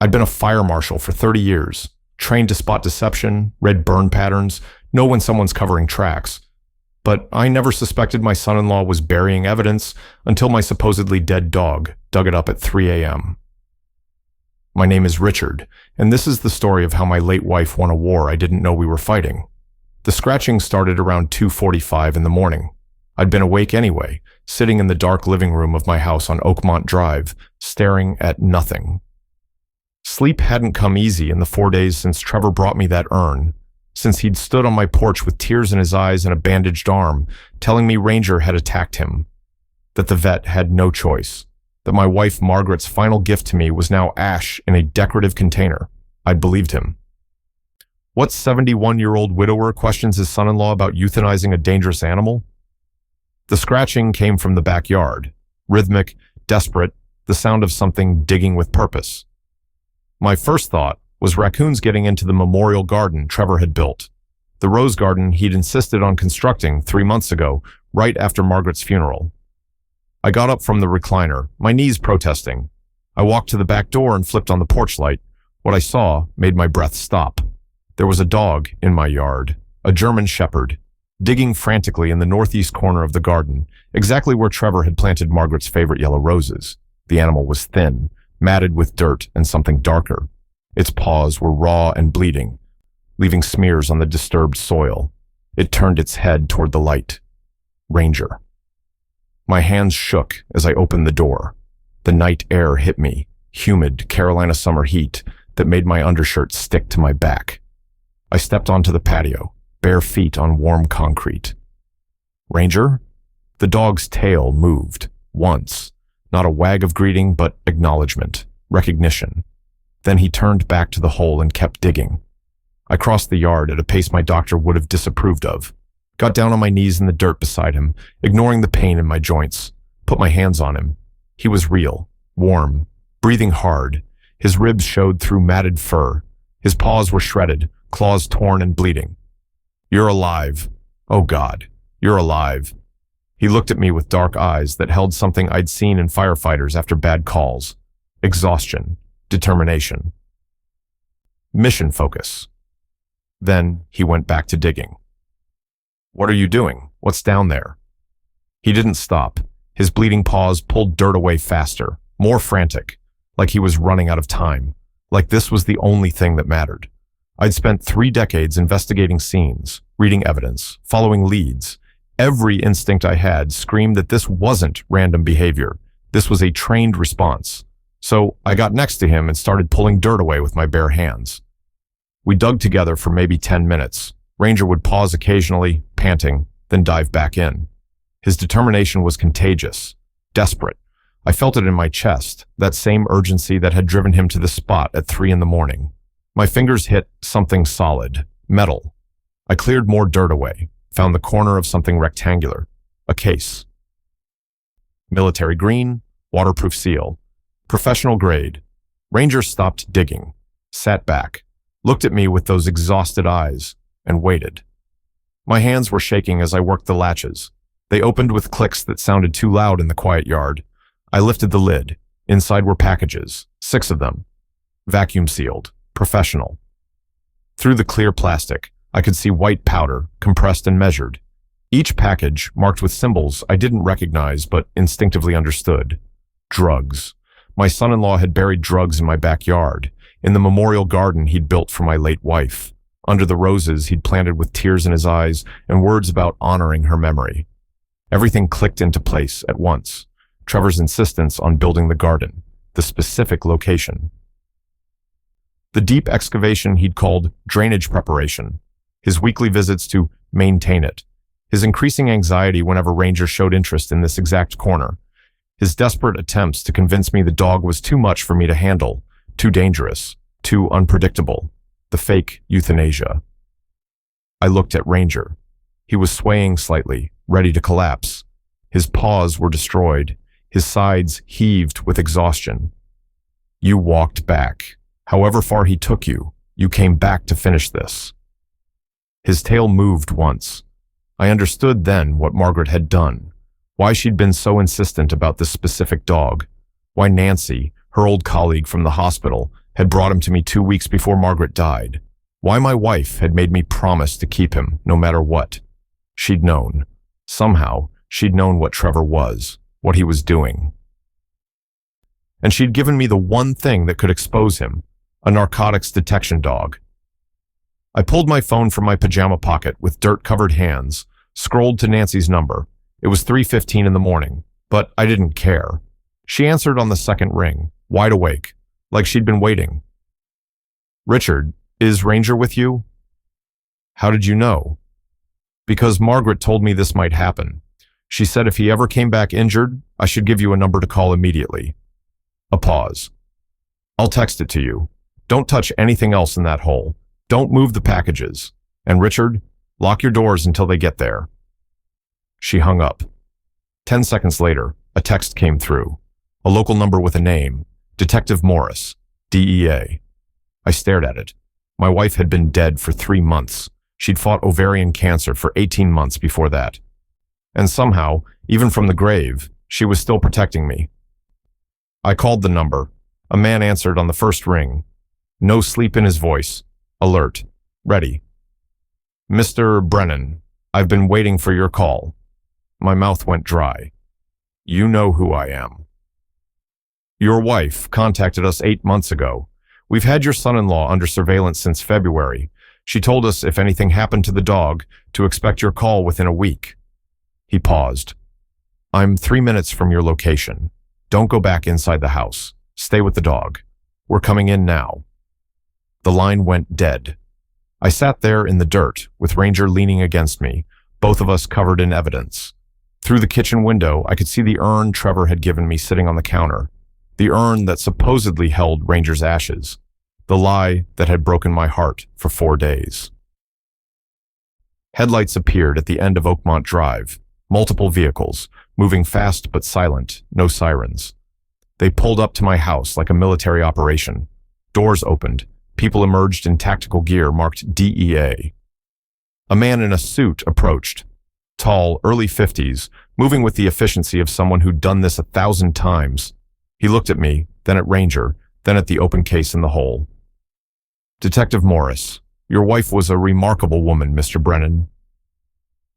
I'd been a fire marshal for 30 years, trained to spot deception, read burn patterns, know when someone's covering tracks. But I never suspected my son-in-law was burying evidence until my supposedly dead dog dug it up at 3 a.m. My name is Richard, and this is the story of how my late wife won a war I didn't know we were fighting. The scratching started around 2:45 in the morning. I'd been awake anyway, sitting in the dark living room of my house on Oakmont Drive, staring at nothing. Sleep hadn't come easy in the 4 days since Trevor brought me that urn, since he'd stood on my porch with tears in his eyes and a bandaged arm, telling me Ranger had attacked him, that the vet had no choice, that my wife Margaret's final gift to me was now ash in a decorative container. I'd believed him. What 71-year-old widower questions his son-in-law about euthanizing a dangerous animal? The scratching came from the backyard, rhythmic, desperate, the sound of something digging with purpose. My first thought was raccoons getting into the memorial garden Trevor had built, the rose garden he'd insisted on constructing 3 months ago, right after Margaret's funeral. I got up from the recliner, my knees protesting. I walked to the back door and flipped on the porch light. What I saw made my breath stop. There was a dog in my yard, a German shepherd, digging frantically in the northeast corner of the garden, exactly where Trevor had planted Margaret's favorite yellow roses. The animal was thin, matted with dirt and something darker. Its paws were raw and bleeding, leaving smears on the disturbed soil. It turned its head toward the light. Ranger. My hands shook as I opened the door. The night air hit me, humid Carolina summer heat that made my undershirt stick to my back. I stepped onto the patio, bare feet on warm concrete. Ranger? The dog's tail moved, once. Not a wag of greeting, but acknowledgement, recognition. Then he turned back to the hole and kept digging. I crossed the yard at a pace my doctor would have disapproved of. Got down on my knees in the dirt beside him, ignoring the pain in my joints. Put my hands on him. He was real, warm, breathing hard. His ribs showed through matted fur. His paws were shredded, claws torn and bleeding. You're alive. Oh God, you're alive. He looked at me with dark eyes that held something I'd seen in firefighters after bad calls. Exhaustion. Determination. Mission focus. Then he went back to digging. What are you doing? What's down there? He didn't stop. His bleeding paws pulled dirt away faster, more frantic, like he was running out of time, like this was the only thing that mattered. I'd spent 3 decades investigating scenes, reading evidence, following leads. Every instinct I had screamed that this wasn't random behavior. This was a trained response. So I got next to him and started pulling dirt away with my bare hands. We dug together for maybe 10 minutes. Ranger would pause occasionally, panting, then dive back in. His determination was contagious, desperate. I felt it in my chest, that same urgency that had driven him to the spot at 3 in the morning. My fingers hit something solid, metal. I cleared more dirt away, found the corner of something rectangular, a case. Military green, waterproof seal. Professional grade. Ranger stopped digging, sat back, looked at me with those exhausted eyes, and waited. My hands were shaking as I worked the latches. They opened with clicks that sounded too loud in the quiet yard. I lifted the lid. Inside were packages, 6 of them. Vacuum sealed, professional. Through the clear plastic, I could see white powder, compressed and measured. Each package marked with symbols I didn't recognize but instinctively understood. Drugs. My son-in-law had buried drugs in my backyard, in the memorial garden he'd built for my late wife, under the roses he'd planted with tears in his eyes and words about honoring her memory. Everything clicked into place at once. Trevor's insistence on building the garden, the specific location. The deep excavation he'd called drainage preparation, his weekly visits to maintain it, his increasing anxiety whenever Ranger showed interest in this exact corner, his desperate attempts to convince me the dog was too much for me to handle, too dangerous, too unpredictable, the fake euthanasia. I looked at Ranger. He was swaying slightly, ready to collapse. His paws were destroyed, his sides heaved with exhaustion. You walked back. However far he took you, you came back to finish this. His tail moved once. I understood then what Margaret had done. Why she'd been so insistent about this specific dog. Why Nancy, her old colleague from the hospital, had brought him to me 2 weeks before Margaret died. Why my wife had made me promise to keep him no matter what. She'd known. Somehow, she'd known what Trevor was, what he was doing. And she'd given me the one thing that could expose him, a narcotics detection dog. I pulled my phone from my pajama pocket with dirt-covered hands, scrolled to Nancy's number. It was 3:15 in the morning, but I didn't care. She answered on the second ring, wide awake, like she'd been waiting. "Richard, is Ranger with you?" "How did you know?" "Because Margaret told me this might happen. She said if he ever came back injured, I should give you a number to call immediately." A pause. "I'll text it to you. Don't touch anything else in that hole. Don't move the packages. And Richard, lock your doors until they get there." She hung up. 10 seconds later, a text came through. A local number with a name, Detective Morris, DEA. I stared at it. My wife had been dead for 3 months. She'd fought ovarian cancer for 18 months before that. And somehow, even from the grave, she was still protecting me. I called the number. A man answered on the first ring. No sleep in his voice. Alert. Ready. "Mr. Brennan, I've been waiting for your call." My mouth went dry. "You know who I am." "Your wife contacted us 8 months ago. We've had your son-in-law under surveillance since February. She told us if anything happened to the dog, to expect your call within a week." He paused. "I'm 3 minutes from your location. Don't go back inside the house. Stay with the dog. We're coming in now." The line went dead. I sat there in the dirt, with Ranger leaning against me, both of us covered in evidence. Through the kitchen window, I could see the urn Trevor had given me sitting on the counter. The urn that supposedly held Ranger's ashes. The lie that had broken my heart for 4 days. Headlights appeared at the end of Oakmont Drive. Multiple vehicles, moving fast but silent, no sirens. They pulled up to my house like a military operation. Doors opened. People emerged in tactical gear marked DEA. A man in a suit approached. Tall, early 50s, moving with the efficiency of someone who'd done this 1,000 times. He looked at me, then at Ranger, then at the open case in the hole. "Detective Morris, your wife was a remarkable woman, Mr. Brennan."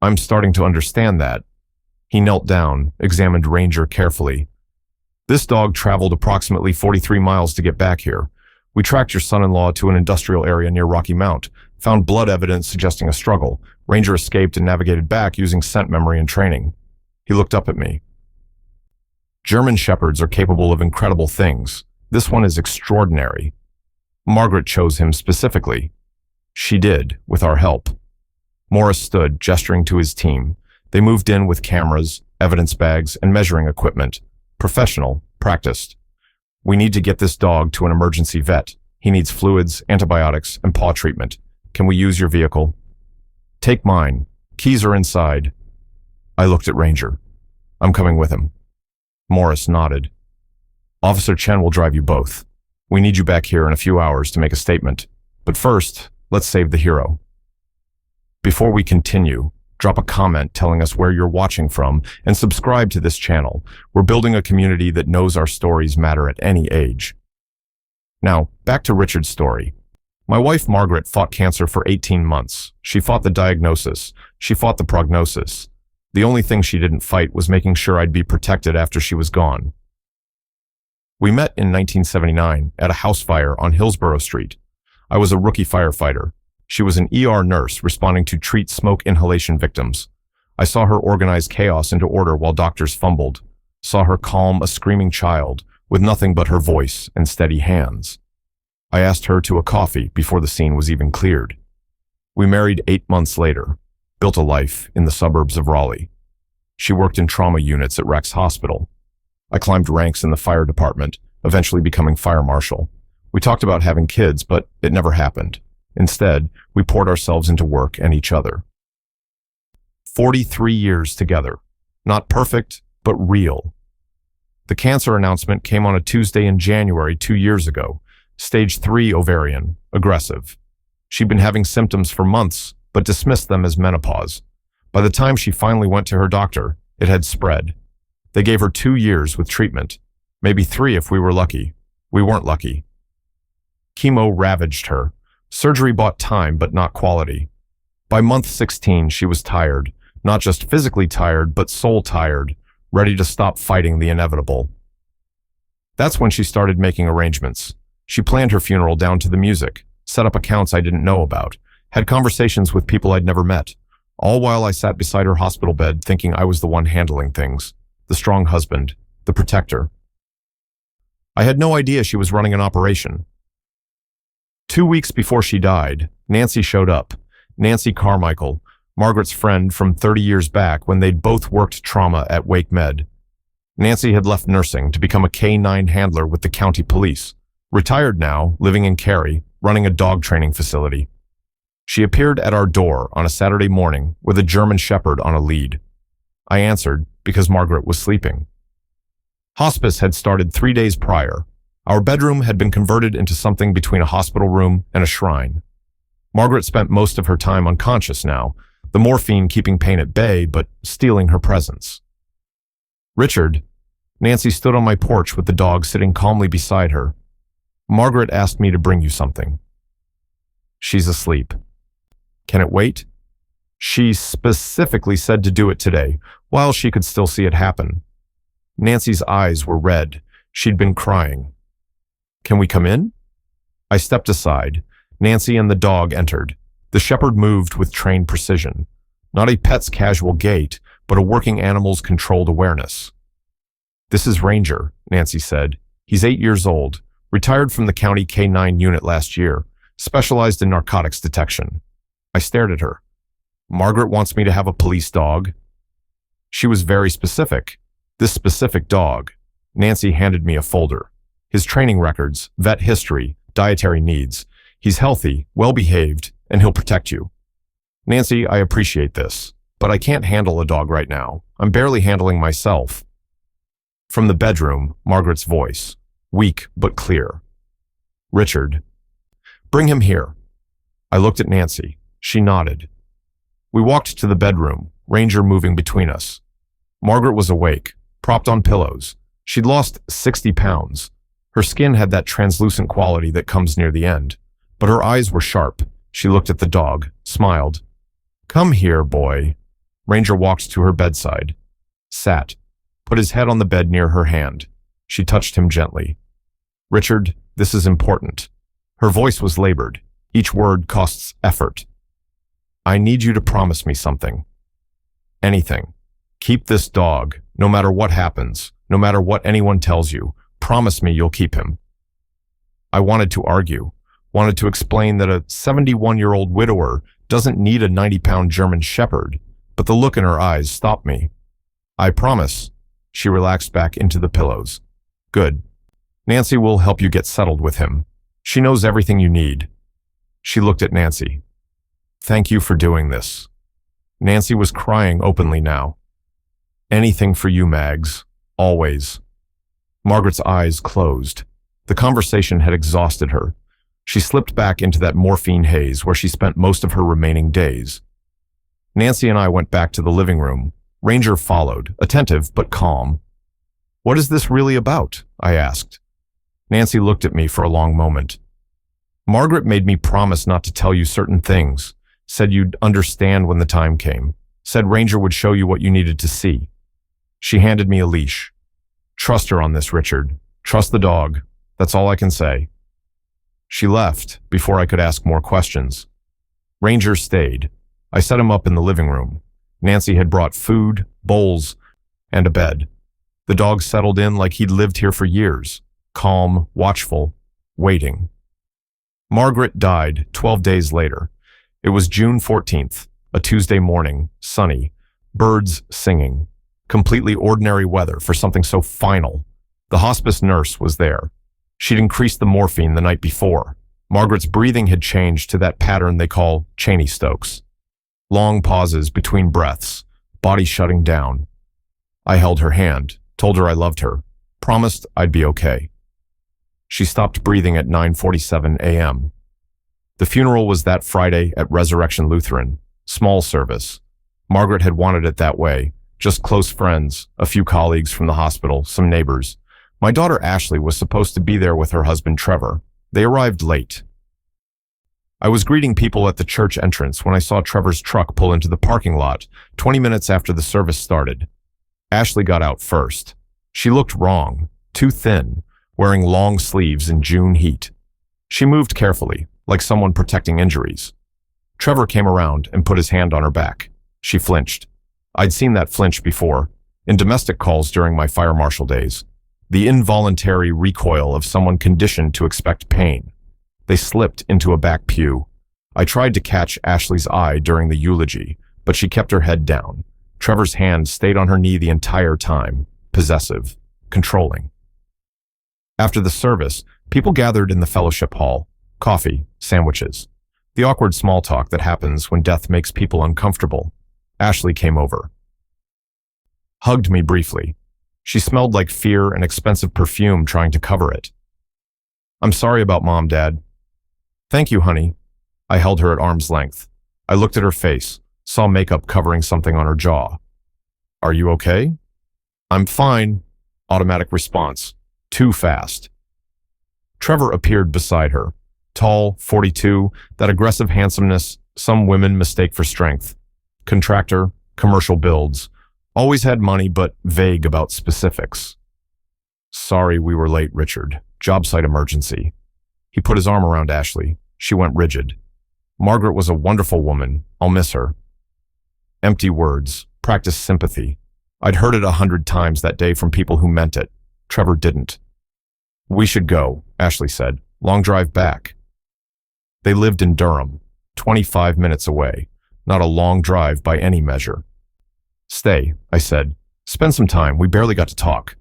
"I'm starting to understand that." He knelt down, examined Ranger carefully. "This dog traveled approximately 43 miles to get back here. We tracked your son-in-law to an industrial area near Rocky Mount, found blood evidence suggesting a struggle. Ranger escaped and navigated back using scent memory and training." He looked up at me. "German shepherds are capable of incredible things. This one is extraordinary. Margaret chose him specifically. She did, with our help." Morris stood, gesturing to his team. They moved in with cameras, evidence bags, and measuring equipment. Professional, practiced. "We need to get this dog to an emergency vet. He needs fluids, antibiotics, and paw treatment. Can we use your vehicle?" "Take mine. Keys are inside." I looked at Ranger. "I'm coming with him." Morris nodded. "Officer Chen will drive you both. We need you back here in a few hours to make a statement. But first, let's save the hero." Before we continue, drop a comment telling us where you're watching from and subscribe to this channel. We're building a community that knows our stories matter at any age. Now, back to Richard's story. My wife Margaret fought cancer for 18 months. She fought the diagnosis. She fought the prognosis. The only thing she didn't fight was making sure I'd be protected after she was gone. We met in 1979 at a house fire on Hillsborough Street. I was a rookie firefighter. She was an ER nurse responding to treat smoke inhalation victims. I saw her organize chaos into order while doctors fumbled. Saw her calm a screaming child with nothing but her voice and steady hands. I asked her to a coffee before the scene was even cleared. We married 8 months later, built a life in the suburbs of Raleigh. She worked in trauma units at Rex Hospital. I climbed ranks in the fire department, eventually becoming fire marshal. We talked about having kids, but it never happened. Instead, we poured ourselves into work and each other. 43 years together. Not perfect, but real. The cancer announcement came on a Tuesday in January 2 years ago. Stage 3 ovarian, aggressive. She'd been having symptoms for months, but dismissed them as menopause. By the time she finally went to her doctor, it had spread. They gave her 2 years with treatment, maybe 3 if we were lucky. We weren't lucky. Chemo ravaged her. Surgery bought time, but not quality. By month 16, she was tired, not just physically tired, but soul tired, ready to stop fighting the inevitable. That's when she started making arrangements. She planned her funeral down to the music, set up accounts I didn't know about, had conversations with people I'd never met, all while I sat beside her hospital bed thinking I was the one handling things, the strong husband, the protector. I had no idea she was running an operation. 2 weeks before she died, Nancy showed up. Nancy Carmichael, Margaret's friend from 30 years back when they'd both worked trauma at Wake Med. Nancy had left nursing to become a K-9 handler with the county police. Retired now, living in Cary, running a dog training facility. She appeared at our door on a Saturday morning with a German Shepherd on a lead. I answered because Margaret was sleeping. Hospice had started 3 days prior. Our bedroom had been converted into something between a hospital room and a shrine. Margaret spent most of her time unconscious now, the morphine keeping pain at bay but stealing her presence. Richard, Nancy stood on my porch with the dog sitting calmly beside her. Margaret asked me to bring you something. She's asleep. Can it wait? She specifically said to do it today, while she could still see it happen. Nancy's eyes were red. She'd been crying. Can we come in? I stepped aside. Nancy and the dog entered. The shepherd moved with trained precision. Not a pet's casual gait, but a working animal's controlled awareness. This is Ranger, Nancy said. He's 8 years old, retired from the county K-9 unit last year, specialized in narcotics detection. I stared at her. Margaret wants me to have a police dog. She was very specific. This specific dog. Nancy handed me a folder. His training records, vet history, dietary needs. He's healthy, well-behaved, and he'll protect you. Nancy, I appreciate this, but I can't handle a dog right now. I'm barely handling myself. From the bedroom, Margaret's voice, weak but clear. Richard, bring him here. I looked at Nancy. She nodded. We walked to the bedroom, Ranger moving between us. Margaret was awake, propped on pillows. She'd lost 60 pounds. Her skin had that translucent quality that comes near the end, but her eyes were sharp. She looked at the dog, smiled. Come here, boy. Ranger walked to her bedside, sat, put his head on the bed near her hand. She touched him gently. Richard, this is important. Her voice was labored. Each word costs effort. I need you to promise me something. Anything. Keep this dog, no matter what happens, no matter what anyone tells you. Promise me you'll keep him. I wanted to argue, wanted to explain that a 71-year-old widower doesn't need a 90-pound German Shepherd, but the look in her eyes stopped me. I promise. She relaxed back into the pillows. Good. Nancy will help you get settled with him. She knows everything you need. She looked at Nancy. Thank you for doing this. Nancy was crying openly now. Anything for you, Mags. Always. Margaret's eyes closed. The conversation had exhausted her. She slipped back into that morphine haze where she spent most of her remaining days. Nancy and I went back to the living room. Ranger followed, attentive but calm. What is this really about? I asked. Nancy looked at me for a long moment. Margaret made me promise not to tell you certain things, said you'd understand when the time came, said Ranger would show you what you needed to see. She handed me a leash. Trust her on this, Richard. Trust the dog. That's all I can say. She left before I could ask more questions. Ranger stayed. I set him up in the living room. Nancy had brought food, bowls, and a bed. The dog settled in like he'd lived here for years, calm, watchful, waiting. Margaret died 12 days later. It was June 14th, a Tuesday morning, sunny, birds singing, completely ordinary weather for something so final. The hospice nurse was there. She'd increased the morphine the night before. Margaret's breathing had changed to that pattern they call Cheney-Stokes. Long pauses between breaths, body shutting down. I held her hand, told her I loved her, promised I'd be okay. She stopped breathing at 9:47 a.m. The funeral was that Friday at Resurrection Lutheran, small service. Margaret had wanted it that way, just close friends, a few colleagues from the hospital, some neighbors. My daughter Ashley was supposed to be there with her husband Trevor. They arrived late. I was greeting people at the church entrance when I saw Trevor's truck pull into the parking lot 20 minutes after the service started. Ashley got out first. She looked wrong, too thin, wearing long sleeves in June heat. She moved carefully, like someone protecting injuries. Trevor came around and put his hand on her back. She flinched. I'd seen that flinch before, in domestic calls during my fire marshal days. The involuntary recoil of someone conditioned to expect pain. They slipped into a back pew. I tried to catch Ashley's eye during the eulogy, but she kept her head down. Trevor's hand stayed on her knee the entire time, possessive, controlling. After the service, people gathered in the fellowship hall. Coffee, sandwiches. The awkward small talk that happens when death makes people uncomfortable. Ashley came over. Hugged me briefly. She smelled like fear and expensive perfume trying to cover it. I'm sorry about Mom, Dad. Thank you, honey. I held her at arm's length. I looked at her face, saw makeup covering something on her jaw. Are you okay? I'm fine. Automatic response. Too fast. Trevor appeared beside her. Tall, 42, that aggressive handsomeness some women mistake for strength. Contractor, commercial builds. Always had money, but vague about specifics. Sorry we were late, Richard. Job site emergency. He put his arm around Ashley. She went rigid. Margaret was a wonderful woman. I'll miss her. Empty words. Practice sympathy. I'd heard it 100 times that day from people who meant it. Trevor didn't. We should go, Ashley said. Long drive back. They lived in Durham, 25 minutes away. Not a long drive by any measure. Stay, I said. Spend some time. We barely got to talk.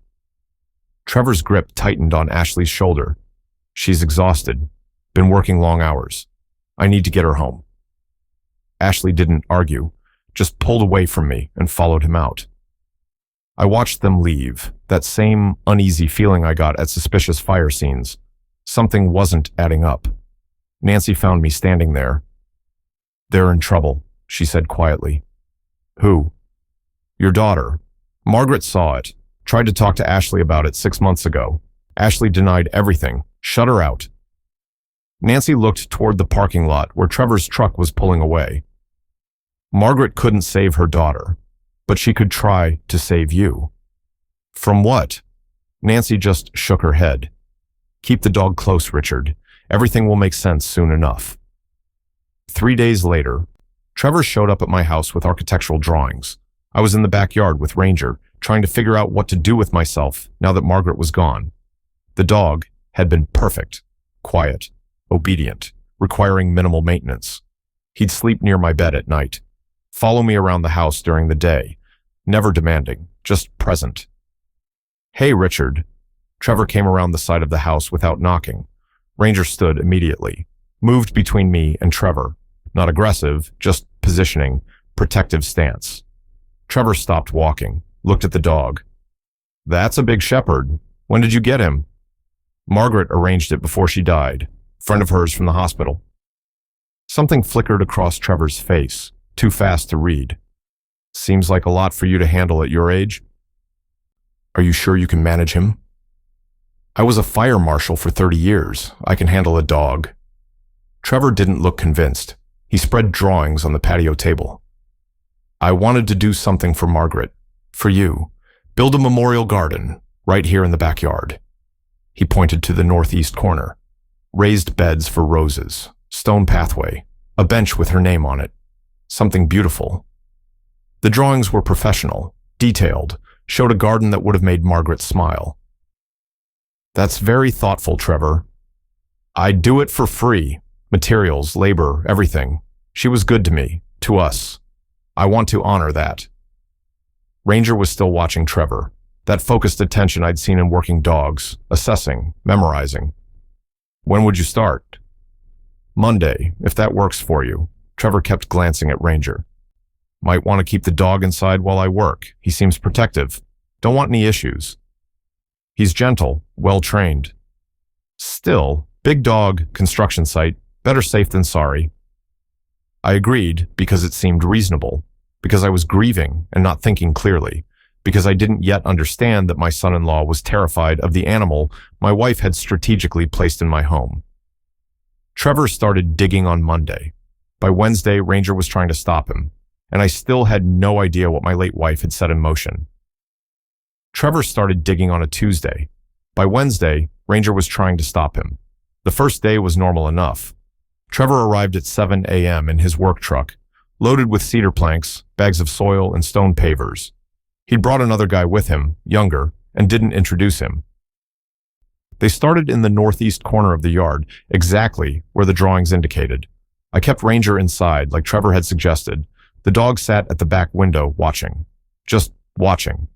Trevor's grip tightened on Ashley's shoulder. She's exhausted. Been working long hours. I need to get her home. Ashley didn't argue, just pulled away from me and followed him out. I watched them leave, that same uneasy feeling I got at suspicious fire scenes. Something wasn't adding up. Nancy found me standing there. They're in trouble, she said quietly. Who? Your daughter. Margaret saw it. Tried to talk to Ashley about it 6 months ago. Ashley denied everything. Shut her out. Nancy looked toward the parking lot where Trevor's truck was pulling away. Margaret couldn't save her daughter, but she could try to save you. From what? Nancy just shook her head. Keep the dog close, Richard. Everything will make sense soon enough. 3 days later, Trevor showed up at my house with architectural drawings. I was in the backyard with Ranger, trying to figure out what to do with myself now that Margaret was gone. The dog had been perfect, quiet, obedient, requiring minimal maintenance. He'd sleep near my bed at night, follow me around the house during the day, never demanding, just present. Hey, Richard. Trevor came around the side of the house without knocking. Ranger stood immediately, moved between me and Trevor. Not aggressive, just positioning, protective stance. Trevor stopped walking, looked at the dog. That's a big shepherd. When did you get him? Margaret arranged it before she died. Friend of hers from the hospital. Something flickered across Trevor's face, too fast to read. Seems like a lot for you to handle at your age. Are you sure you can manage him? I was a fire marshal for 30 years. I can handle a dog. Trevor didn't look convinced. He spread drawings on the patio table. I wanted to do something for Margaret, for you. Build a memorial garden, right here in the backyard. He pointed to the northeast corner. Raised beds for roses, stone pathway, a bench with her name on it. Something beautiful. The drawings were professional, detailed, showed a garden that would have made Margaret smile. That's very thoughtful, Trevor. I'd do it for free. Materials, labor, everything. She was good to me, to us. I want to honor that. Ranger was still watching Trevor. That focused attention I'd seen in working dogs, assessing, memorizing. When would you start? Monday, if that works for you. Trevor kept glancing at Ranger. Might want to keep the dog inside while I work. He seems protective. Don't want any issues. He's gentle, well-trained. Still, big dog, construction site, better safe than sorry. I agreed because it seemed reasonable, because I was grieving and not thinking clearly, because I didn't yet understand that my son-in-law was terrified of the animal my wife had strategically placed in my home. Trevor started digging on Monday. By Wednesday, Ranger was trying to stop him, and I still had no idea what my late wife had set in motion. Trevor started digging on a Tuesday. By Wednesday, Ranger was trying to stop him. The first day was normal enough. Trevor arrived at 7 a.m. in his work truck, loaded with cedar planks, bags of soil, and stone pavers. He'd brought another guy with him, younger, and didn't introduce him. They started in the northeast corner of the yard, exactly where the drawings indicated. I kept Ranger inside, like Trevor had suggested. The dog sat at the back window, watching. Just watching.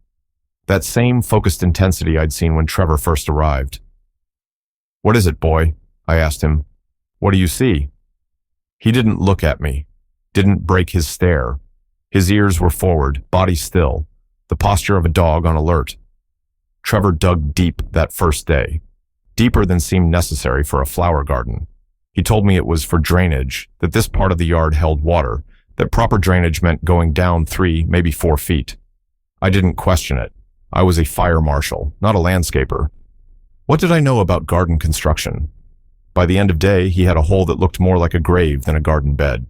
That same focused intensity I'd seen when Trevor first arrived. "What is it, boy?" I asked him. "What do you see?" He didn't look at me, didn't break his stare. His ears were forward, body still, the posture of a dog on alert. Trevor dug deep that first day, deeper than seemed necessary for a flower garden. He told me it was for drainage, that this part of the yard held water, that proper drainage meant going down 3, maybe 4 feet. I didn't question it. I was a fire marshal, not a landscaper. What did I know about garden construction? By the end of day, he had a hole that looked more like a grave than a garden bed.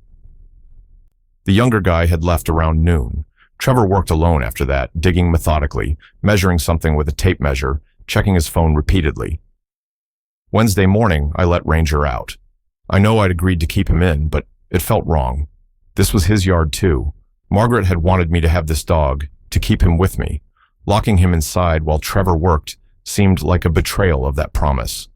The younger guy had left around noon. Trevor worked alone after that, digging methodically, measuring something with a tape measure, checking his phone repeatedly. Wednesday morning, I let Ranger out. I know I'd agreed to keep him in, but it felt wrong. This was his yard too. Margaret had wanted me to have this dog, to keep him with me. Locking him inside while Trevor worked seemed like a betrayal of that promise.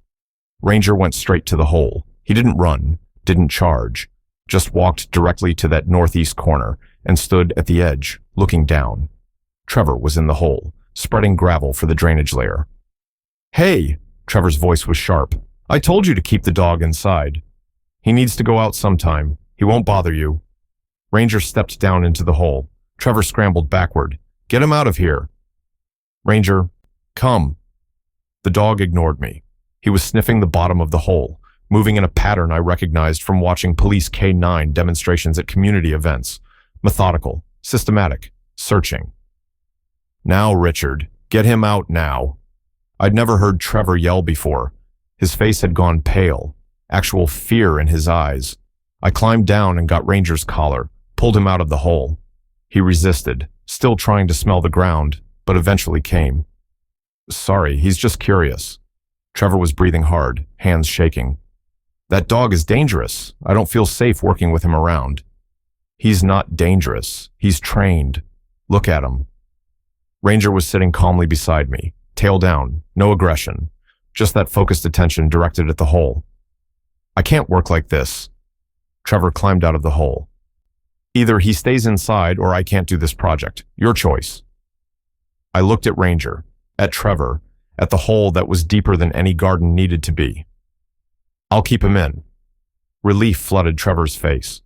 Ranger went straight to the hole. He didn't run, didn't charge, just walked directly to that northeast corner and stood at the edge, looking down. Trevor was in the hole, spreading gravel for the drainage layer. "Hey!" Trevor's voice was sharp. "I told you to keep the dog inside. He needs to go out sometime. He won't bother you." Ranger stepped down into the hole. Trevor scrambled backward. "Get him out of here." "Ranger, come." The dog ignored me. He was sniffing the bottom of the hole, moving in a pattern I recognized from watching police K-9 demonstrations at community events. Methodical, systematic, searching. "Now, Richard, get him out now." I'd never heard Trevor yell before. His face had gone pale, actual fear in his eyes. I climbed down and got Ranger's collar, pulled him out of the hole. He resisted, still trying to smell the ground, but eventually came. "Sorry, he's just curious." Trevor was breathing hard, hands shaking. "That dog is dangerous. I don't feel safe working with him around." "He's not dangerous. He's trained. Look at him." Ranger was sitting calmly beside me, tail down, no aggression, just that focused attention directed at the hole. "I can't work like this." Trevor climbed out of the hole. "Either he stays inside or I can't do this project. Your choice." I looked at Ranger, at Trevor, at the hole that was deeper than any garden needed to be. "I'll keep him in." Relief flooded Trevor's face.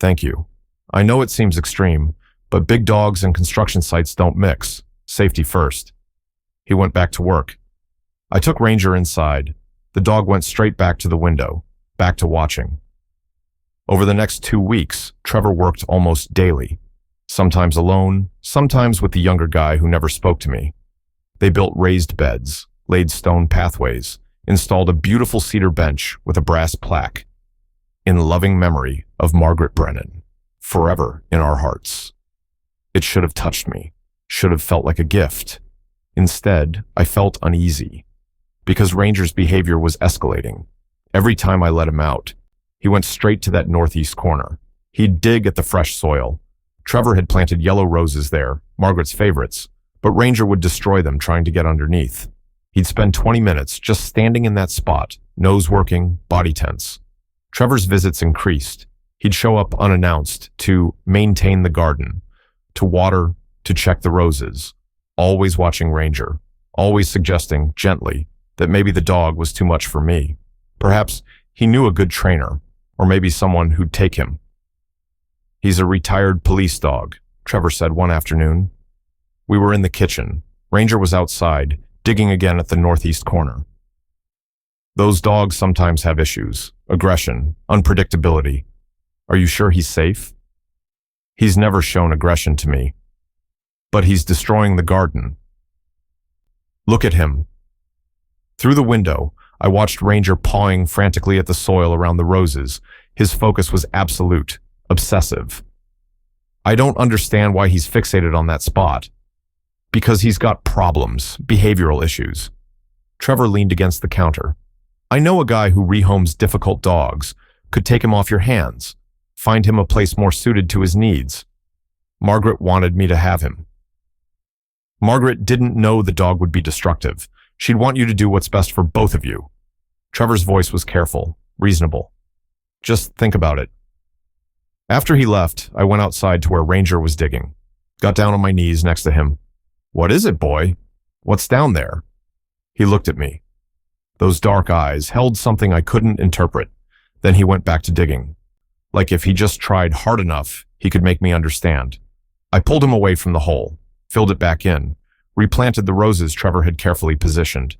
"Thank you. I know it seems extreme, but big dogs and construction sites don't mix. Safety first." He went back to work. I took Ranger inside. The dog went straight back to the window, back to watching. Over the next 2 weeks, Trevor worked almost daily. Sometimes alone, sometimes with the younger guy who never spoke to me. They built raised beds, laid stone pathways, installed a beautiful cedar bench with a brass plaque. "In loving memory of Margaret Brennan, forever in our hearts." It should have touched me, should have felt like a gift. Instead, I felt uneasy, because Ranger's behavior was escalating. Every time I let him out, he went straight to that northeast corner. He'd dig at the fresh soil. Trevor had planted yellow roses there, Margaret's favorites, but Ranger would destroy them trying to get underneath. He'd spend 20 minutes just standing in that spot, nose working, body tense. Trevor's visits increased. He'd show up unannounced to maintain the garden, to water, to check the roses, always watching Ranger, always suggesting, gently, that maybe the dog was too much for me. Perhaps he knew a good trainer, or maybe someone who'd take him. "He's a retired police dog," Trevor said one afternoon. We were in the kitchen. Ranger was outside, digging again at the northeast corner. "Those dogs sometimes have issues, aggression, unpredictability. Are you sure he's safe?" "He's never shown aggression to me. But he's destroying the garden." "Look at him." Through the window, I watched Ranger pawing frantically at the soil around the roses. His focus was absolute, obsessive. I don't understand why he's fixated on that spot. Because he's got problems, behavioral issues. Trevor leaned against the counter. I know a guy who rehomes difficult dogs, could take him off your hands, find him a place more suited to his needs. Margaret wanted me to have him. Margaret didn't know the dog would be destructive. She'd want you to do what's best for both of you. Trevor's voice was careful, reasonable. Just think about it. After he left, I went outside to where Ranger was digging. Got down on my knees next to him. What is it, boy? What's down there? He looked at me. Those dark eyes held something I couldn't interpret. Then he went back to digging. Like if he just tried hard enough, he could make me understand. I pulled him away from the hole, filled it back in, replanted the roses Trevor had carefully positioned.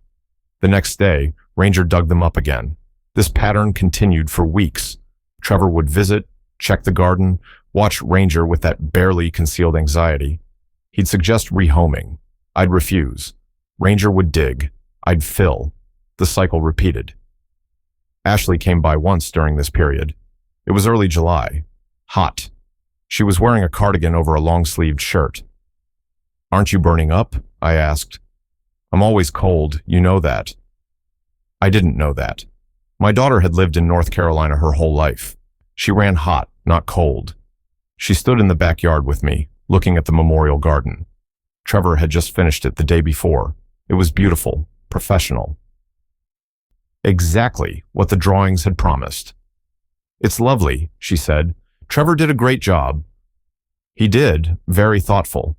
The next day, Ranger dug them up again. This pattern continued for weeks. Trevor would visit, check the garden, watch Ranger with that barely concealed anxiety. He'd suggest rehoming. I'd refuse. Ranger would dig. I'd fill. The cycle repeated. Ashley came by once during this period. It was early July. Hot. She was wearing a cardigan over a long-sleeved shirt. Aren't you burning up? I asked. I'm always cold, you know that. I didn't know that. My daughter had lived in North Carolina her whole life. She ran hot, not cold. She stood in the backyard with me, looking at the memorial garden. Trevor had just finished it the day before. It was beautiful, professional. Exactly what the drawings had promised. It's lovely, she said. Trevor did a great job. He did, very thoughtful.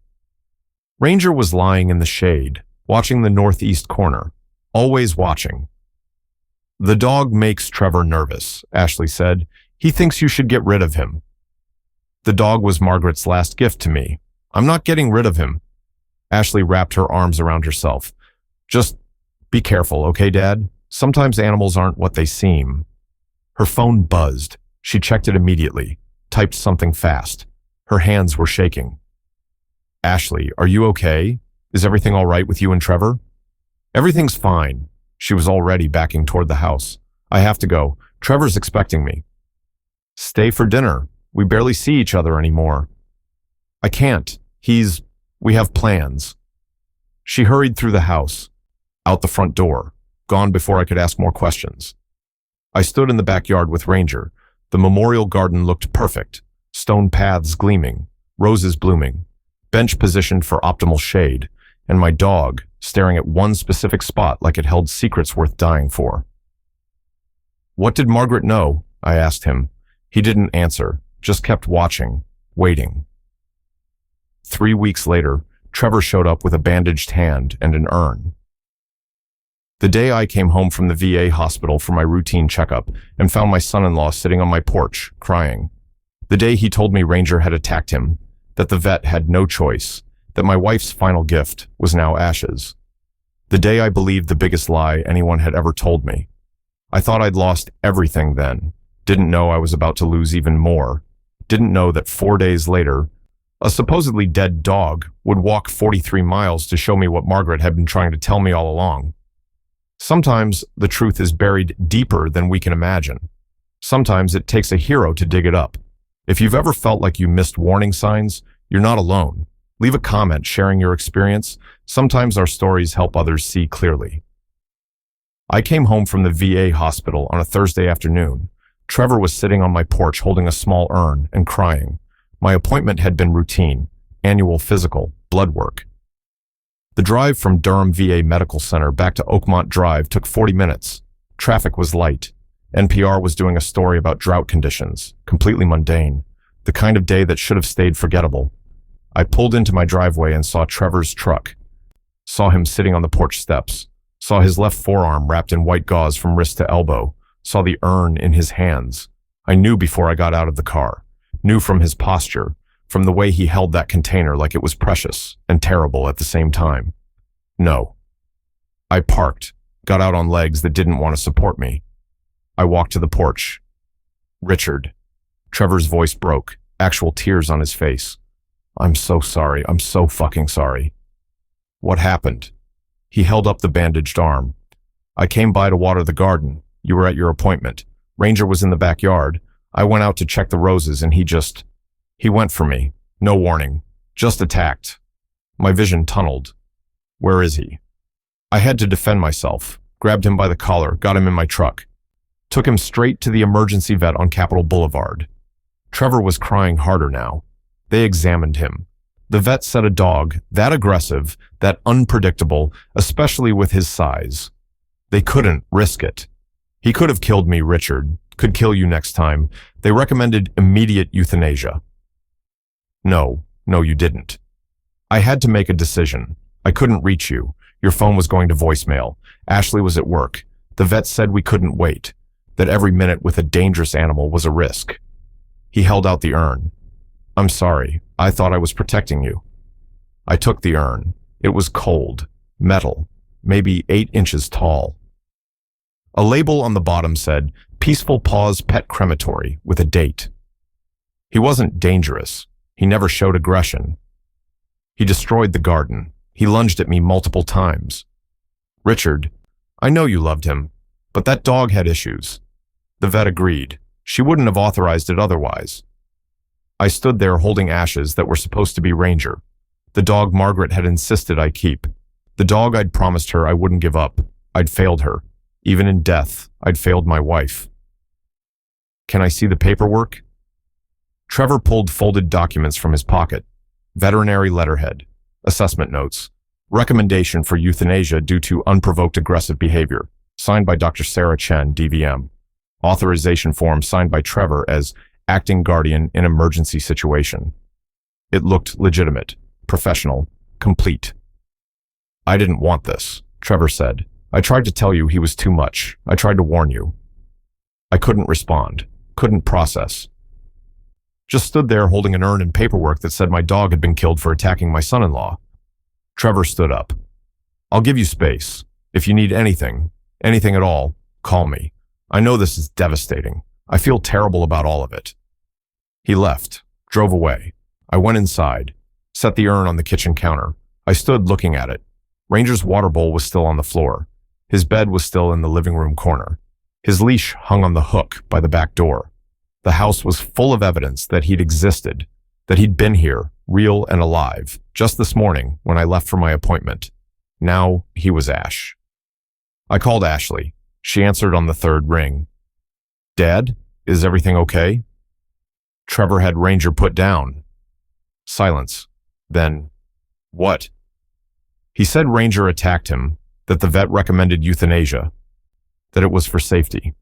Ranger was lying in the shade, watching the northeast corner, always watching. The dog makes Trevor nervous, Ashley said. He thinks you should get rid of him. The dog was Margaret's last gift to me. I'm not getting rid of him. Ashley wrapped her arms around herself. Just be careful, okay, Dad? Sometimes animals aren't what they seem. Her phone buzzed. She checked it immediately, typed something fast. Her hands were shaking. Ashley, are you okay? Is everything all right with you and Trevor? Everything's fine. She was already backing toward the house. I have to go. Trevor's expecting me. Stay for dinner. We barely see each other anymore. I can't. We have plans. She hurried through the house, out the front door, gone before I could ask more questions. I stood in the backyard with Ranger. The memorial garden looked perfect. Stone paths gleaming, roses blooming, bench positioned for optimal shade, and my dog staring at one specific spot like it held secrets worth dying for. What did Margaret know? I asked him. He didn't answer, just kept watching, waiting. 3 weeks later, Trevor showed up with a bandaged hand and an urn. The day I came home from the VA hospital for my routine checkup and found my son-in-law sitting on my porch, crying. The day he told me Ranger had attacked him, that the vet had no choice, that my wife's final gift was now ashes. The day I believed the biggest lie anyone had ever told me. I thought I'd lost everything then, didn't know I was about to lose even more, didn't know that 4 days later, a supposedly dead dog would walk 43 miles to show me what Margaret had been trying to tell me all along. Sometimes the truth is buried deeper than we can imagine. Sometimes it takes a hero to dig it up. If you've ever felt like you missed warning signs, you're not alone. Leave a comment sharing your experience. Sometimes our stories help others see clearly. I came home from the VA hospital on a Thursday afternoon. Trevor was sitting on my porch holding a small urn and crying. My appointment had been routine, annual physical, blood work. The drive from Durham VA Medical Center back to Oakmont Drive took 40 minutes. Traffic was light. NPR was doing a story about drought conditions, completely mundane, the kind of day that should have stayed forgettable. I pulled into my driveway and saw Trevor's truck. Saw him sitting on the porch steps. Saw his left forearm wrapped in white gauze from wrist to elbow. Saw the urn in his hands. I knew before I got out of the car. Knew from his posture, from the way he held that container like it was precious and terrible at the same time. No. I parked, got out on legs that didn't want to support me. I walked to the porch. Richard. Trevor's voice broke, actual tears on his face. I'm so sorry. I'm so fucking sorry. What happened? He held up the bandaged arm. I came by to water the garden. You were at your appointment. Ranger was in the backyard. I went out to check the roses and he went for me. No warning. Just attacked. My vision tunneled. Where is he? I had to defend myself. Grabbed him by the collar, got him in my truck. Took him straight to the emergency vet on Capitol Boulevard. Trevor was crying harder now. They examined him. The vet said a dog, that aggressive, that unpredictable, especially with his size. They couldn't risk it. He could have killed me, Richard. Could kill you next time. They recommended immediate euthanasia. No, you didn't. I had to make a decision. I couldn't reach you. Your phone was going to voicemail. Ashley was at work. The vet said we couldn't wait, that every minute with a dangerous animal was a risk. He held out the urn. I'm sorry. I thought I was protecting you. I took the urn. It was cold, metal, maybe 8 inches tall. A label on the bottom said, Peaceful Paws Pet Crematory, with a date. He wasn't dangerous. He never showed aggression. He destroyed the garden. He lunged at me multiple times. Richard, I know you loved him, but that dog had issues. The vet agreed. She wouldn't have authorized it otherwise. I stood there holding ashes that were supposed to be Ranger. The dog Margaret had insisted I keep. The dog I'd promised her I wouldn't give up. I'd failed her. Even in death, I'd failed my wife. Can I see the paperwork? Trevor pulled folded documents from his pocket. Veterinary letterhead. Assessment notes. Recommendation for euthanasia due to unprovoked aggressive behavior. Signed by Dr. Sarah Chen, DVM. Authorization form signed by Trevor as acting guardian in emergency situation. It looked legitimate, professional, complete. I didn't want this, Trevor said. I tried to tell you he was too much. I tried to warn you. I couldn't respond, couldn't process. Just stood there holding an urn and paperwork that said my dog had been killed for attacking my son-in-law. Trevor stood up. I'll give you space. If you need anything at all, call me. I know this is devastating. I feel terrible about all of it. He left, drove away. I went inside, set the urn on the kitchen counter. I stood looking at it. Ranger's water bowl was still on the floor. His bed was still in the living room corner. His leash hung on the hook by the back door. The house was full of evidence that he'd existed, that he'd been here, real and alive, just this morning when I left for my appointment. Now he was Ash. I called Ashley. She answered on the 3rd ring. Dad, is everything okay? Trevor had Ranger put down. Silence. Then, what? He said Ranger attacked him, that the vet recommended euthanasia, that it was for safety.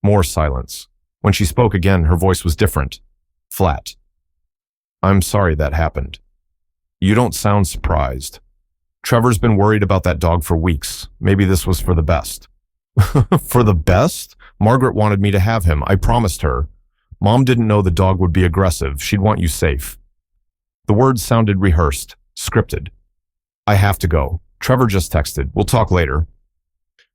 More silence. When she spoke again, her voice was different, flat. I'm sorry that happened. You don't sound surprised. Trevor's been worried about that dog for weeks. Maybe this was for the best. For the best? Margaret wanted me to have him. I promised her. Mom didn't know the dog would be aggressive. She'd want you safe. The words sounded rehearsed, scripted. I have to go. Trevor just texted. We'll talk later.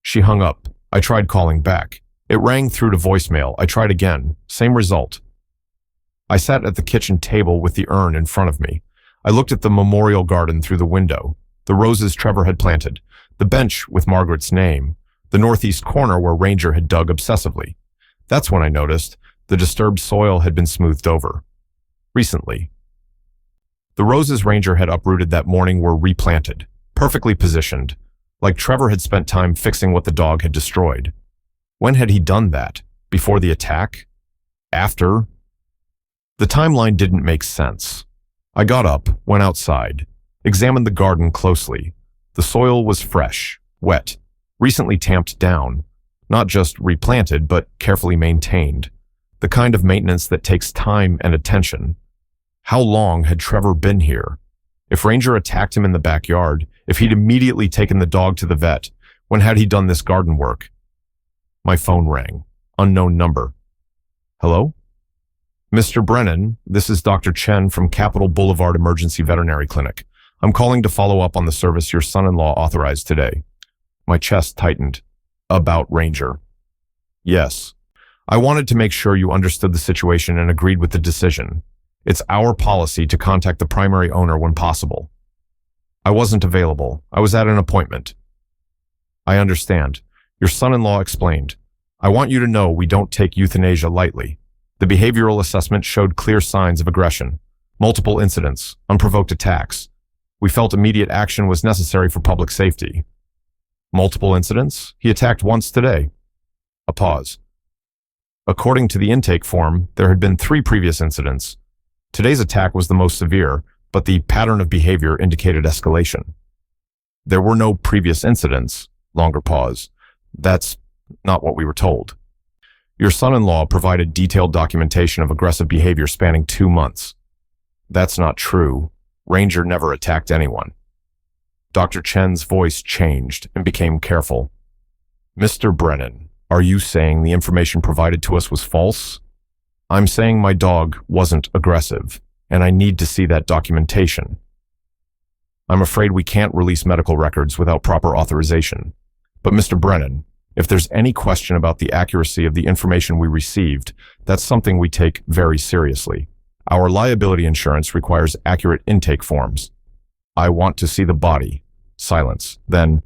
She hung up. I tried calling back. It rang through to voicemail. I tried again. Same result. I sat at the kitchen table with the urn in front of me. I looked at the memorial garden through the window, the roses Trevor had planted, the bench with Margaret's name, the northeast corner where Ranger had dug obsessively. That's when I noticed the disturbed soil had been smoothed over. Recently. The roses Ranger had uprooted that morning were replanted, perfectly positioned, like Trevor had spent time fixing what the dog had destroyed. When had he done that? Before the attack? After? The timeline didn't make sense. I got up, went outside, examined the garden closely. The soil was fresh, wet, recently tamped down, not just replanted, but carefully maintained. The kind of maintenance that takes time and attention. How long had Trevor been here? If Ranger attacked him in the backyard, if he'd immediately taken the dog to the vet, when had he done this garden work? My phone rang. Unknown number. Hello? Mr. Brennan, this is Dr. Chen from Capitol Boulevard Emergency Veterinary Clinic. I'm calling to follow up on the service your son-in-law authorized today. My chest tightened. About Ranger. Yes. I wanted to make sure you understood the situation and agreed with the decision. It's our policy to contact the primary owner when possible. I wasn't available. I was at an appointment. I understand. Your son-in-law explained, "I want you to know we don't take euthanasia lightly. The behavioral assessment showed clear signs of aggression, multiple incidents, unprovoked attacks. We felt immediate action was necessary for public safety." Multiple incidents? He attacked once today. A pause. According to the intake form, there had been 3 previous incidents. Today's attack was the most severe, but the pattern of behavior indicated escalation. There were no previous incidents. Longer pause. That's not what we were told. Your son-in-law provided detailed documentation of aggressive behavior spanning 2 months. That's not true. Ranger never attacked anyone. Dr. Chen's voice changed and became careful. "Mr. Brennan, are you saying the information provided to us was false?" "I'm saying my dog wasn't aggressive, and I need to see that documentation." "I'm afraid we can't release medical records without proper authorization. But Mr. Brennan, if there's any question about the accuracy of the information we received, that's something we take very seriously. Our liability insurance requires accurate intake forms. I want to see the body." Silence. Then,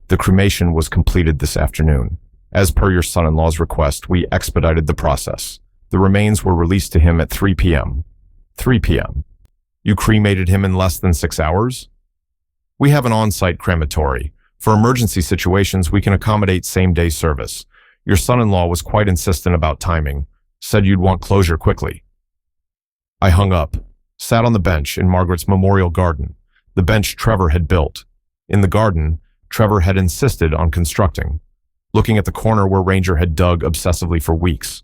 "The cremation was completed this afternoon. As per your son-in-law's request, we expedited the process. The remains were released to him at 3 p.m. 3 p.m. You cremated him in less than 6 hours? We have an on-site crematory. For emergency situations, we can accommodate same-day service. Your son-in-law was quite insistent about timing, said you'd want closure quickly." I hung up, sat on the bench in Margaret's memorial garden, the bench Trevor had built. In the garden, Trevor had insisted on constructing, looking at the corner where Ranger had dug obsessively for weeks.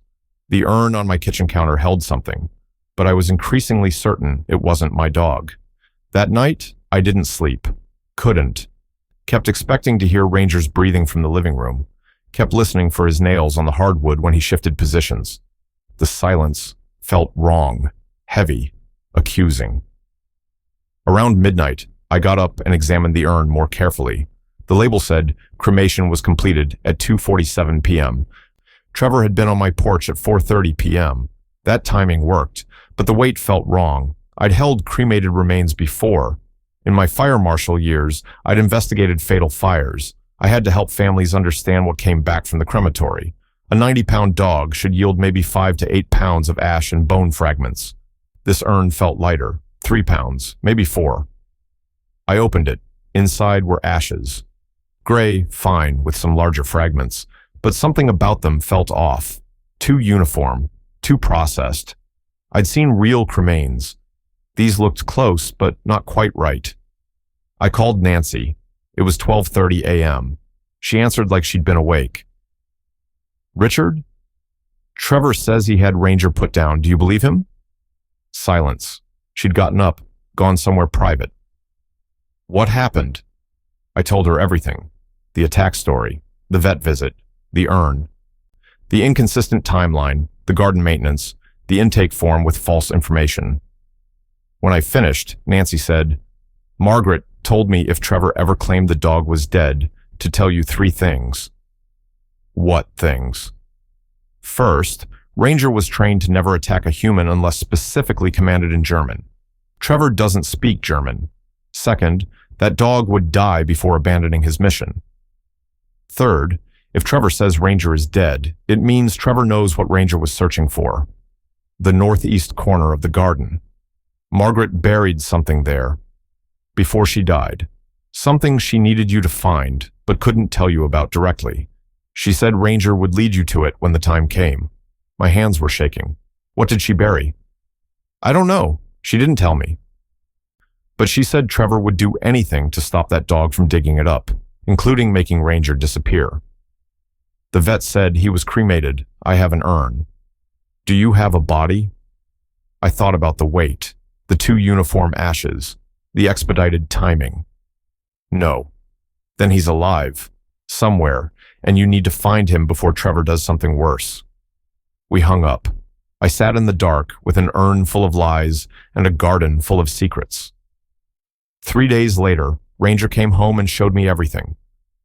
The urn on my kitchen counter held something, but I was increasingly certain it wasn't my dog. That night, I didn't sleep. Couldn't. Kept expecting to hear Ranger's breathing from the living room. Kept listening for his nails on the hardwood when he shifted positions. The silence felt wrong, heavy, accusing. Around midnight, I got up and examined the urn more carefully. The label said cremation was completed at 2:47 p.m. Trevor had been on my porch at 4:30 p.m. That timing worked, but the weight felt wrong. I'd held cremated remains before. In my fire marshal years, I'd investigated fatal fires. I had to help families understand what came back from the crematory. A 90-pound dog should yield maybe 5 to 8 pounds of ash and bone fragments. This urn felt lighter, 3 pounds, maybe 4. I opened it. Inside were ashes. Gray, fine, with some larger fragments, but something about them felt off. Too uniform, too processed. I'd seen real cremains. These looked close, but not quite right. I called Nancy. It was 12:30 a.m. She answered like she'd been awake. "Richard? Trevor says he had Ranger put down. Do you believe him?" Silence. She'd gotten up, gone somewhere private. "What happened?" I told her everything. The attack story, the vet visit, the urn, the inconsistent timeline, the garden maintenance, the intake form with false information. When I finished, Nancy said, "Margaret told me if Trevor ever claimed the dog was dead, to tell you 3 things." "What things?" "First, Ranger was trained to never attack a human unless specifically commanded in German. Trevor doesn't speak German. Second, that dog would die before abandoning his mission. Third, if Trevor says Ranger is dead, it means Trevor knows what Ranger was searching for. The northeast corner of the garden. Margaret buried something there before she died. Something she needed you to find, but couldn't tell you about directly. She said Ranger would lead you to it when the time came." My hands were shaking. "What did she bury?" "I don't know. She didn't tell me. But she said Trevor would do anything to stop that dog from digging it up, including making Ranger disappear. The vet said he was cremated. I have an urn. Do you have a body?" I thought about the weight, the 2 uniform ashes, the expedited timing. "No." "Then he's alive, somewhere, and you need to find him before Trevor does something worse." We hung up. I sat in the dark with an urn full of lies and a garden full of secrets. 3 days later, Ranger came home and showed me everything.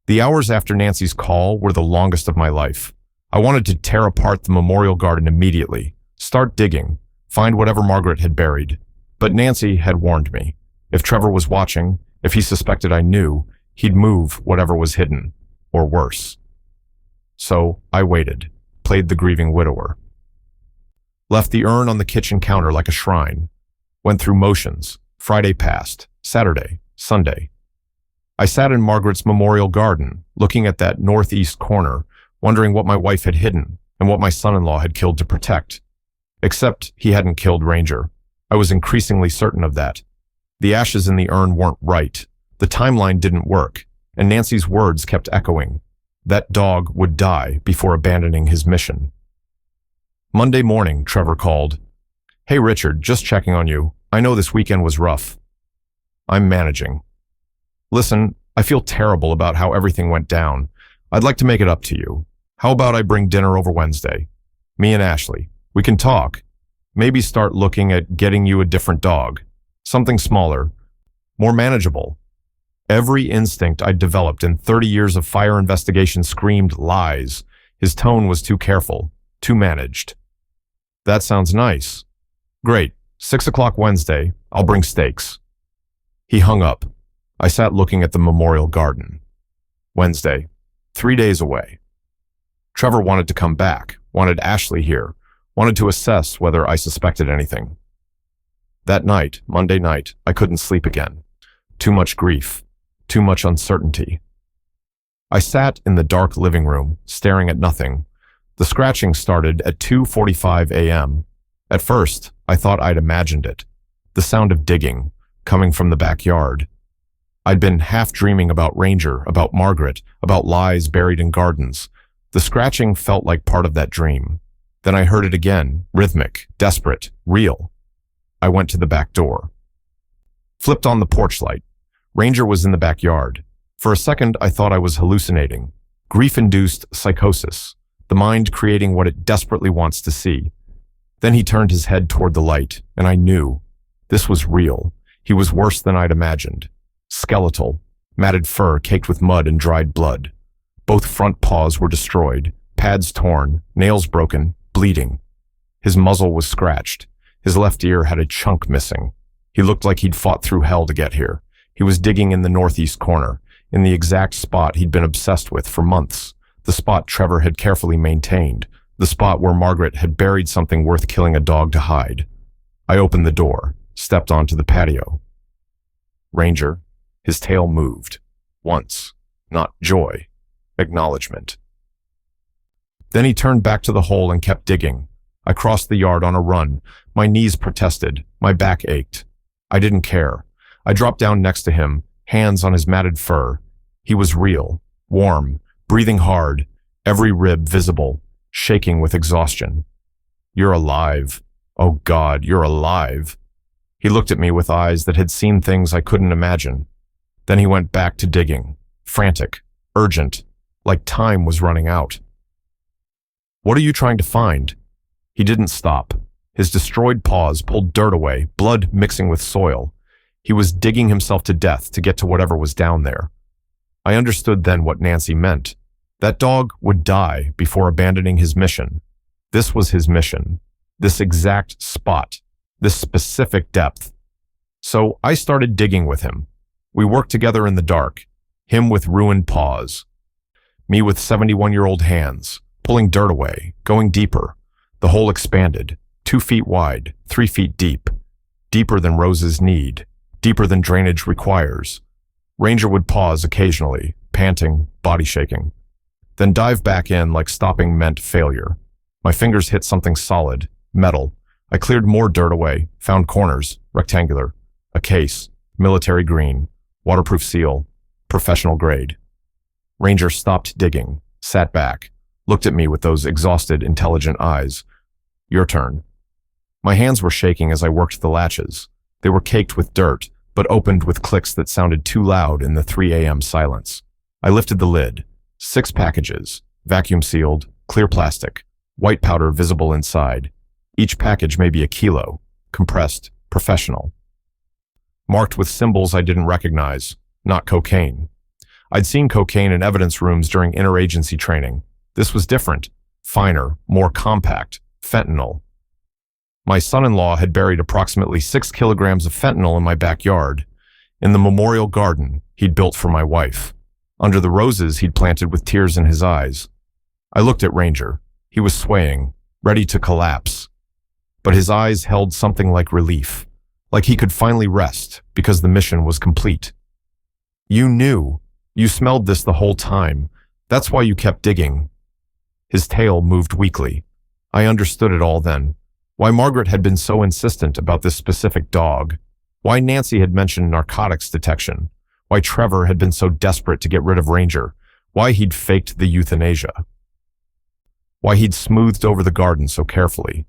The hours after Nancy's call were the longest of my life. I wanted to tear apart the memorial garden immediately, start digging, find whatever Margaret had buried. But Nancy had warned me. If Trevor was watching, if he suspected I knew, he'd move whatever was hidden, or worse. So I waited, played the grieving widower. Left the urn on the kitchen counter like a shrine. Went through motions. Friday passed. Saturday. Sunday. I sat in Margaret's memorial garden, looking at that northeast corner, wondering what my wife had hidden and what my son-in-law had killed to protect. Except he hadn't killed Ranger. I was increasingly certain of that. The ashes in the urn weren't right. The timeline didn't work, and Nancy's words kept echoing. That dog would die before abandoning his mission. Monday morning, Trevor called. "Hey Richard, just checking on you. I know this weekend was rough." "I'm managing." "Listen, I feel terrible about how everything went down. I'd like to make it up to you. How about I bring dinner over Wednesday? Me and Ashley. We can talk. Maybe start looking at getting you a different dog. Something smaller. More manageable." Every instinct I'd developed in 30 years of fire investigation screamed lies. His tone was too careful, too managed. "That sounds nice." "Great. 6 o'clock Wednesday. I'll bring steaks." He hung up. I sat looking at the memorial garden. Wednesday. 3 days away. Trevor wanted to come back, wanted Ashley here, wanted to assess whether I suspected anything. That night, Monday night, I couldn't sleep again. Too much grief. Too much uncertainty. I sat in the dark living room, staring at nothing. The scratching started at 2:45 a.m. At first, I thought I'd imagined it. The sound of digging, coming from the backyard. I'd been half dreaming about Ranger, about Margaret, about lies buried in gardens. The scratching felt like part of that dream. Then I heard it again, rhythmic, desperate, real. I went to the back door. Flipped on the porch light. Ranger was in the backyard. For a second, I thought I was hallucinating. Grief-induced psychosis. The mind creating what it desperately wants to see. Then he turned his head toward the light, and I knew. This was real. He was worse than I'd imagined. Skeletal, matted fur caked with mud and dried blood. Both front paws were destroyed, pads torn, nails broken, bleeding. His muzzle was scratched. His left ear had a chunk missing. He looked like he'd fought through hell to get here. He was digging in the northeast corner, in the exact spot he'd been obsessed with for months. The spot Trevor had carefully maintained. The spot where Margaret had buried something worth killing a dog to hide. I opened the door, stepped onto the patio. Ranger, his tail moved. Once. Not joy. Acknowledgement. Then he turned back to the hole and kept digging. I crossed the yard on a run. My knees protested. My back ached. I didn't care. I dropped down next to him, hands on his matted fur. He was real, warm, breathing hard, every rib visible, shaking with exhaustion. "You're alive. Oh God, you're alive." He looked at me with eyes that had seen things I couldn't imagine. Then he went back to digging, frantic, urgent, like time was running out. "What are you trying to find?" He didn't stop. His destroyed paws pulled dirt away, blood mixing with soil. He was digging himself to death to get to whatever was down there. I understood then what Nancy meant. That dog would die before abandoning his mission. This was his mission. This exact spot. This specific depth. So I started digging with him. We worked together in the dark. Him with ruined paws. Me with 71-year-old hands, pulling dirt away, going deeper. The hole expanded, 2 feet wide, 3 feet deep. Deeper than roses need. Deeper than drainage requires. Ranger would pause occasionally, panting, body shaking. Then dive back in like stopping meant failure. My fingers hit something solid, metal. I cleared more dirt away, found corners, rectangular. A case, military green, waterproof seal, professional grade. Ranger stopped digging, sat back, looked at me with those exhausted, intelligent eyes. "Your turn." My hands were shaking as I worked the latches. They were caked with dirt, but opened with clicks that sounded too loud in the 3 a.m. silence. I lifted the lid. 6 packages, vacuum sealed, clear plastic, white powder visible inside. Each package maybe a kilo, compressed, professional. Marked with symbols I didn't recognize, not cocaine. I'd seen cocaine in evidence rooms during interagency training. This was different, finer, more compact, fentanyl. My son-in-law had buried approximately 6 kilograms of fentanyl in my backyard, in the memorial garden he'd built for my wife, under the roses he'd planted with tears in his eyes. I looked at Ranger. He was swaying, ready to collapse. But his eyes held something like relief, like he could finally rest because the mission was complete. You knew. You smelled this the whole time. That's why you kept digging. His tail moved weakly. I understood it all then. Why Margaret had been so insistent about this specific dog. Why Nancy had mentioned narcotics detection. Why Trevor had been so desperate to get rid of Ranger. Why he'd faked the euthanasia. Why he'd smoothed over the garden so carefully.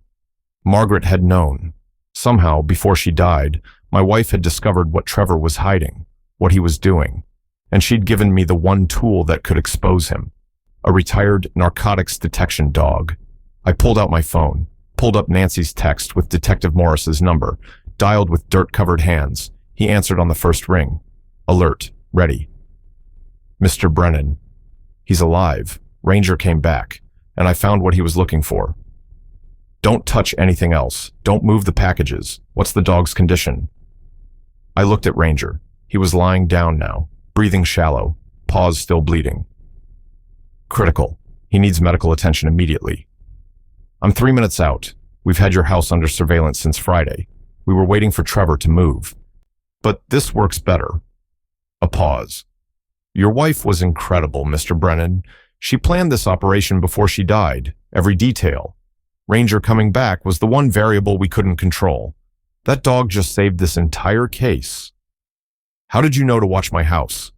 Margaret had known. Somehow, before she died, my wife had discovered what Trevor was hiding, what he was doing, and she'd given me the one tool that could expose him. A retired narcotics detection dog. I pulled out my phone, pulled up Nancy's text with Detective Morris's number, dialed with dirt-covered hands. He answered on the first ring. Alert, ready. Mr. Brennan. He's alive. Ranger came back, and I found what he was looking for. Don't touch anything else. Don't move the packages. What's the dog's condition? I looked at Ranger. He was lying down now, breathing shallow, paws still bleeding. Critical. He needs medical attention immediately. I'm 3 minutes out. We've had your house under surveillance since Friday. We were waiting for Trevor to move. But this works better. A pause. Your wife was incredible, Mr. Brennan. She planned this operation before she died, every detail. Ranger coming back was the one variable we couldn't control. That dog just saved this entire case. How did you know to watch my house?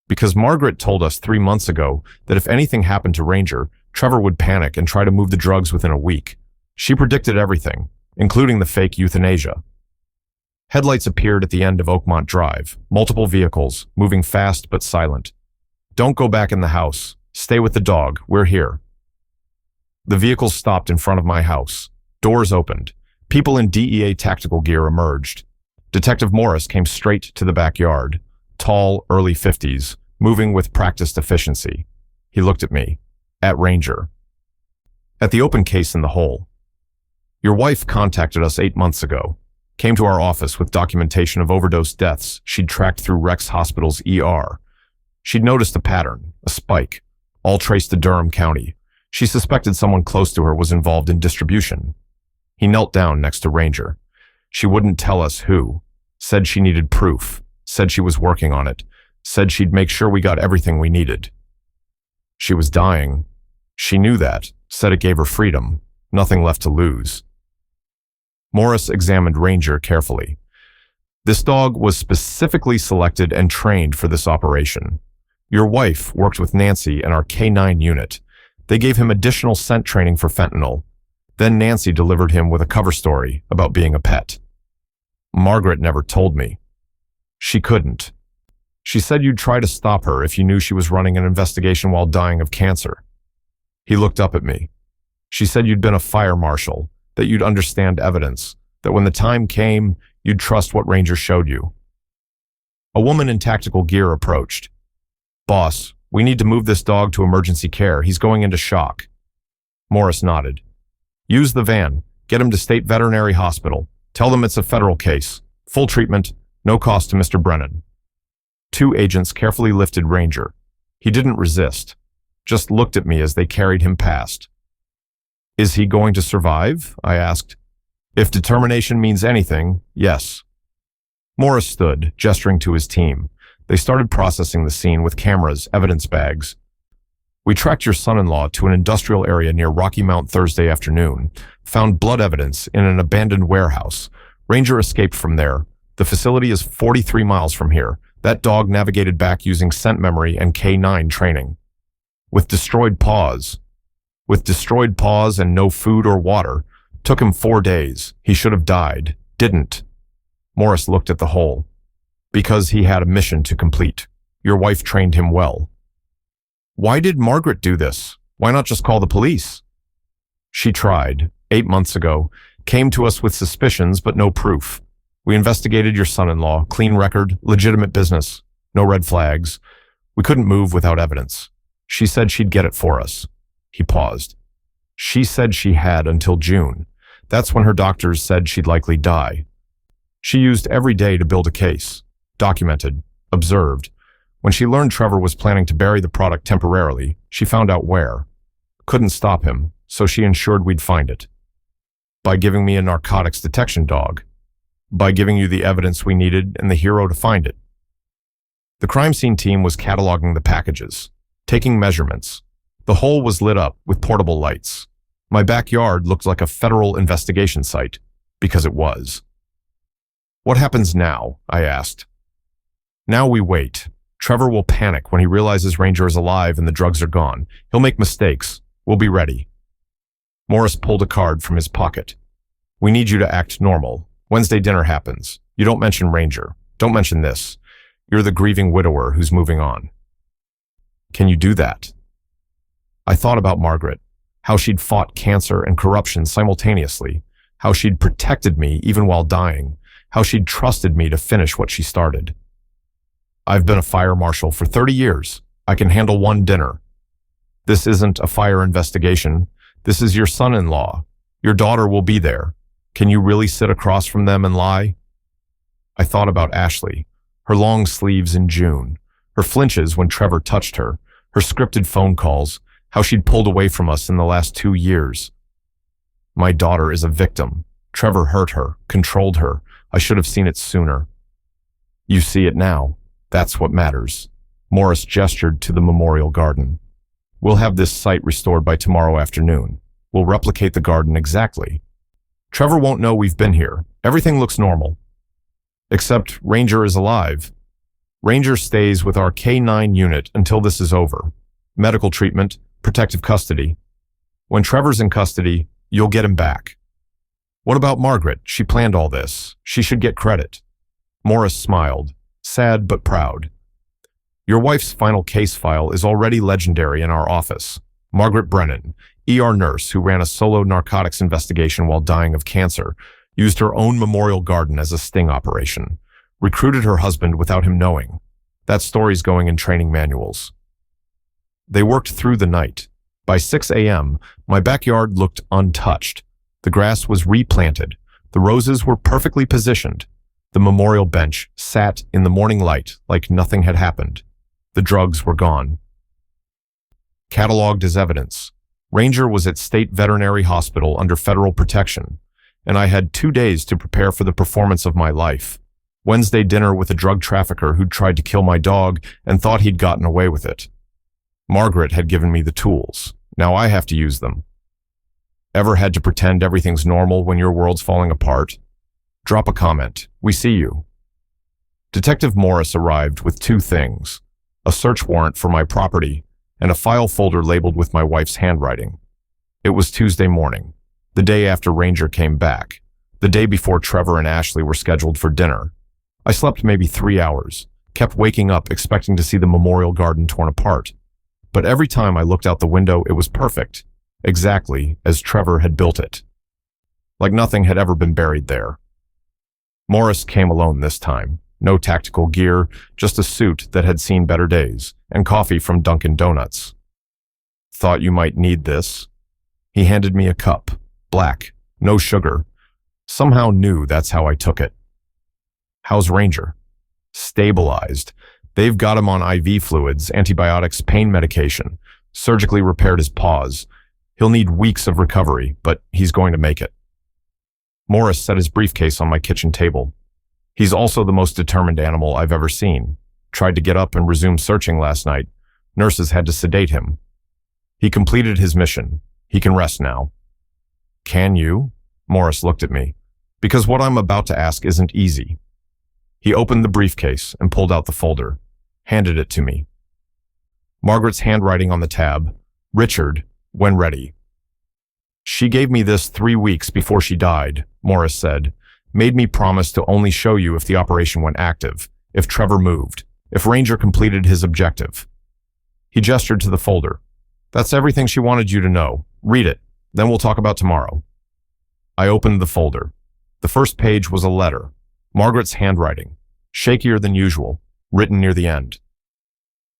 Because Margaret told us 3 months ago that if anything happened to Ranger, Trevor would panic and try to move the drugs within a week. She predicted everything, including the fake euthanasia. Headlights appeared at the end of Oakmont Drive, multiple vehicles, moving fast but silent. Don't go back in the house. Stay with the dog. We're here. The vehicles stopped in front of my house. Doors opened. People in DEA tactical gear emerged. Detective Morris came straight to the backyard. Tall, early 50s, moving with practiced efficiency. He looked at me. At Ranger. At the open case in the hole. Your wife contacted us 8 months ago. Came to our office with documentation of overdose deaths she'd tracked through Rex Hospital's ER. She'd noticed a pattern, a spike, all traced to Durham County. She suspected someone close to her was involved in distribution. He knelt down next to Ranger. She wouldn't tell us who. Said she needed proof. Said she was working on it. Said she'd make sure we got everything we needed. She was dying. She knew that. Said it gave her freedom. Nothing left to lose. Morris examined Ranger carefully. This dog was specifically selected and trained for this operation. Your wife worked with Nancy and our K9 unit. They gave him additional scent training for fentanyl. Then Nancy delivered him with a cover story about being a pet. Margaret never told me. She couldn't. She said you'd try to stop her if you knew she was running an investigation while dying of cancer. He looked up at me. She said you'd been a fire marshal, that you'd understand evidence, that when the time came, you'd trust what Ranger showed you. A woman in tactical gear approached. Boss, we need to move this dog to emergency care. He's going into shock. Morris nodded. Use the van. Get him to State Veterinary Hospital. Tell them it's a federal case. Full treatment, no cost to Mr. Brennan. 2 agents carefully lifted Ranger. He didn't resist, just looked at me as they carried him past. Is he going to survive? I asked. If determination means anything, yes. Morris stood, gesturing to his team. They started processing the scene with cameras, evidence bags. We tracked your son-in-law to an industrial area near Rocky Mount Thursday afternoon, found blood evidence in an abandoned warehouse. Ranger escaped from there. The facility is 43 miles from here. That dog navigated back using scent memory and K9 training. With destroyed paws and no food or water, took him 4 days. He should have died. Didn't. Morris looked at the hole. Because he had a mission to complete. Your wife trained him well. Why did Margaret do this? Why not just call the police? She tried, 8 months ago, came to us with suspicions but no proof. We investigated your son-in-law, clean record, legitimate business, no red flags. We couldn't move without evidence. She said she'd get it for us. He paused. She said she had until June. That's when her doctors said she'd likely die. She used every day to build a case. Documented. Observed. When she learned Trevor was planning to bury the product temporarily, she found out where. Couldn't stop him, so she ensured we'd find it. By giving me a narcotics detection dog. By giving you the evidence we needed and the hero to find it. The crime scene team was cataloging the packages, taking measurements. The whole was lit up with portable lights. My backyard looked like a federal investigation site, because it was. What happens now? I asked. Now we wait. Trevor will panic when he realizes Ranger is alive and the drugs are gone. He'll make mistakes. We'll be ready. Morris pulled a card from his pocket. We need you to act normal. Wednesday dinner happens. You don't mention Ranger. Don't mention this. You're the grieving widower who's moving on. Can you do that? I thought about Margaret, how she'd fought cancer and corruption simultaneously, how she'd protected me even while dying, how she'd trusted me to finish what she started. I've been a fire marshal for 30 years. I can handle one dinner. This isn't a fire investigation. This is your son-in-law. Your daughter will be there. Can you really sit across from them and lie? I thought about Ashley, her long sleeves in June, her flinches when Trevor touched her, her scripted phone calls, how she'd pulled away from us in the last 2 years. My daughter is a victim. Trevor hurt her, controlled her. I should have seen it sooner. You see it now. That's what matters. Morris gestured to the memorial garden. We'll have this site restored by tomorrow afternoon. We'll replicate the garden exactly. Trevor won't know we've been here. Everything looks normal. Except Ranger is alive. Ranger stays with our K-9 unit until this is over. Medical treatment, protective custody. When Trevor's in custody, you'll get him back. What about Margaret? She planned all this. She should get credit. Morris smiled, sad but proud. Your wife's final case file is already legendary in our office. Margaret Brennan, ER nurse who ran a solo narcotics investigation while dying of cancer, used her own memorial garden as a sting operation, recruited her husband without him knowing. That story's going in training manuals. They worked through the night. By 6 a.m., my backyard looked untouched. The grass was replanted. The roses were perfectly positioned. The memorial bench sat in the morning light like nothing had happened. The drugs were gone. Cataloged as evidence. Ranger was at State Veterinary Hospital under federal protection, and I had 2 days to prepare for the performance of my life. Wednesday dinner with a drug trafficker who'd tried to kill my dog and thought he'd gotten away with it. Margaret had given me the tools. Now I have to use them. Ever had to pretend everything's normal when your world's falling apart? Drop a comment. We see you. Detective Morris arrived with 2 things: a search warrant for my property and a file folder labeled with my wife's handwriting. It was Tuesday morning, the day after Ranger came back, the day before Trevor and Ashley were scheduled for dinner. I slept maybe 3 hours, kept waking up expecting to see the memorial garden torn apart. But every time I looked out the window, it was perfect, exactly as Trevor had built it. Like nothing had ever been buried there. Morris came alone this time. No tactical gear, just a suit that had seen better days, and coffee from Dunkin' Donuts. Thought you might need this. He handed me a cup, black, no sugar. Somehow knew that's how I took it. How's Ranger? Stabilized. They've got him on IV fluids, antibiotics, pain medication, surgically repaired his paws. He'll need weeks of recovery, but he's going to make it. Morris set his briefcase on my kitchen table. He's also the most determined animal I've ever seen. Tried to get up and resume searching last night. Nurses had to sedate him. He completed his mission. He can rest now. Can you? Morris looked at me. Because what I'm about to ask isn't easy. He opened the briefcase and pulled out the folder, handed it to me. Margaret's handwriting on the tab, Richard, when ready. She gave me this 3 weeks before she died, Morris said. Made me promise to only show you if the operation went active, if Trevor moved, if Ranger completed his objective. He gestured to the folder. That's everything she wanted you to know. Read it, then we'll talk about tomorrow. I opened the folder. The first page was a letter, Margaret's handwriting, shakier than usual, written near the end.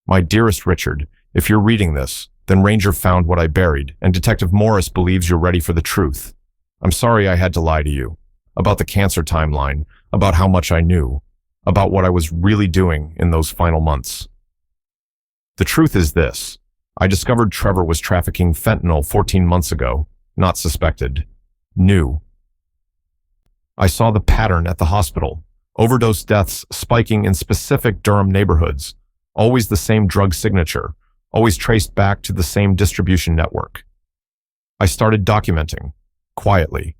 My dearest Richard, if you're reading this, then Ranger found what I buried, and Detective Morris believes you're ready for the truth. I'm sorry I had to lie to you. About the cancer timeline, about how much I knew, about what I was really doing in those final months. The truth is this. I discovered Trevor was trafficking fentanyl 14 months ago. Not suspected. Knew. I saw the pattern at the hospital. Overdose deaths spiking in specific Durham neighborhoods. Always the same drug signature. Always traced back to the same distribution network. I started documenting. Quietly.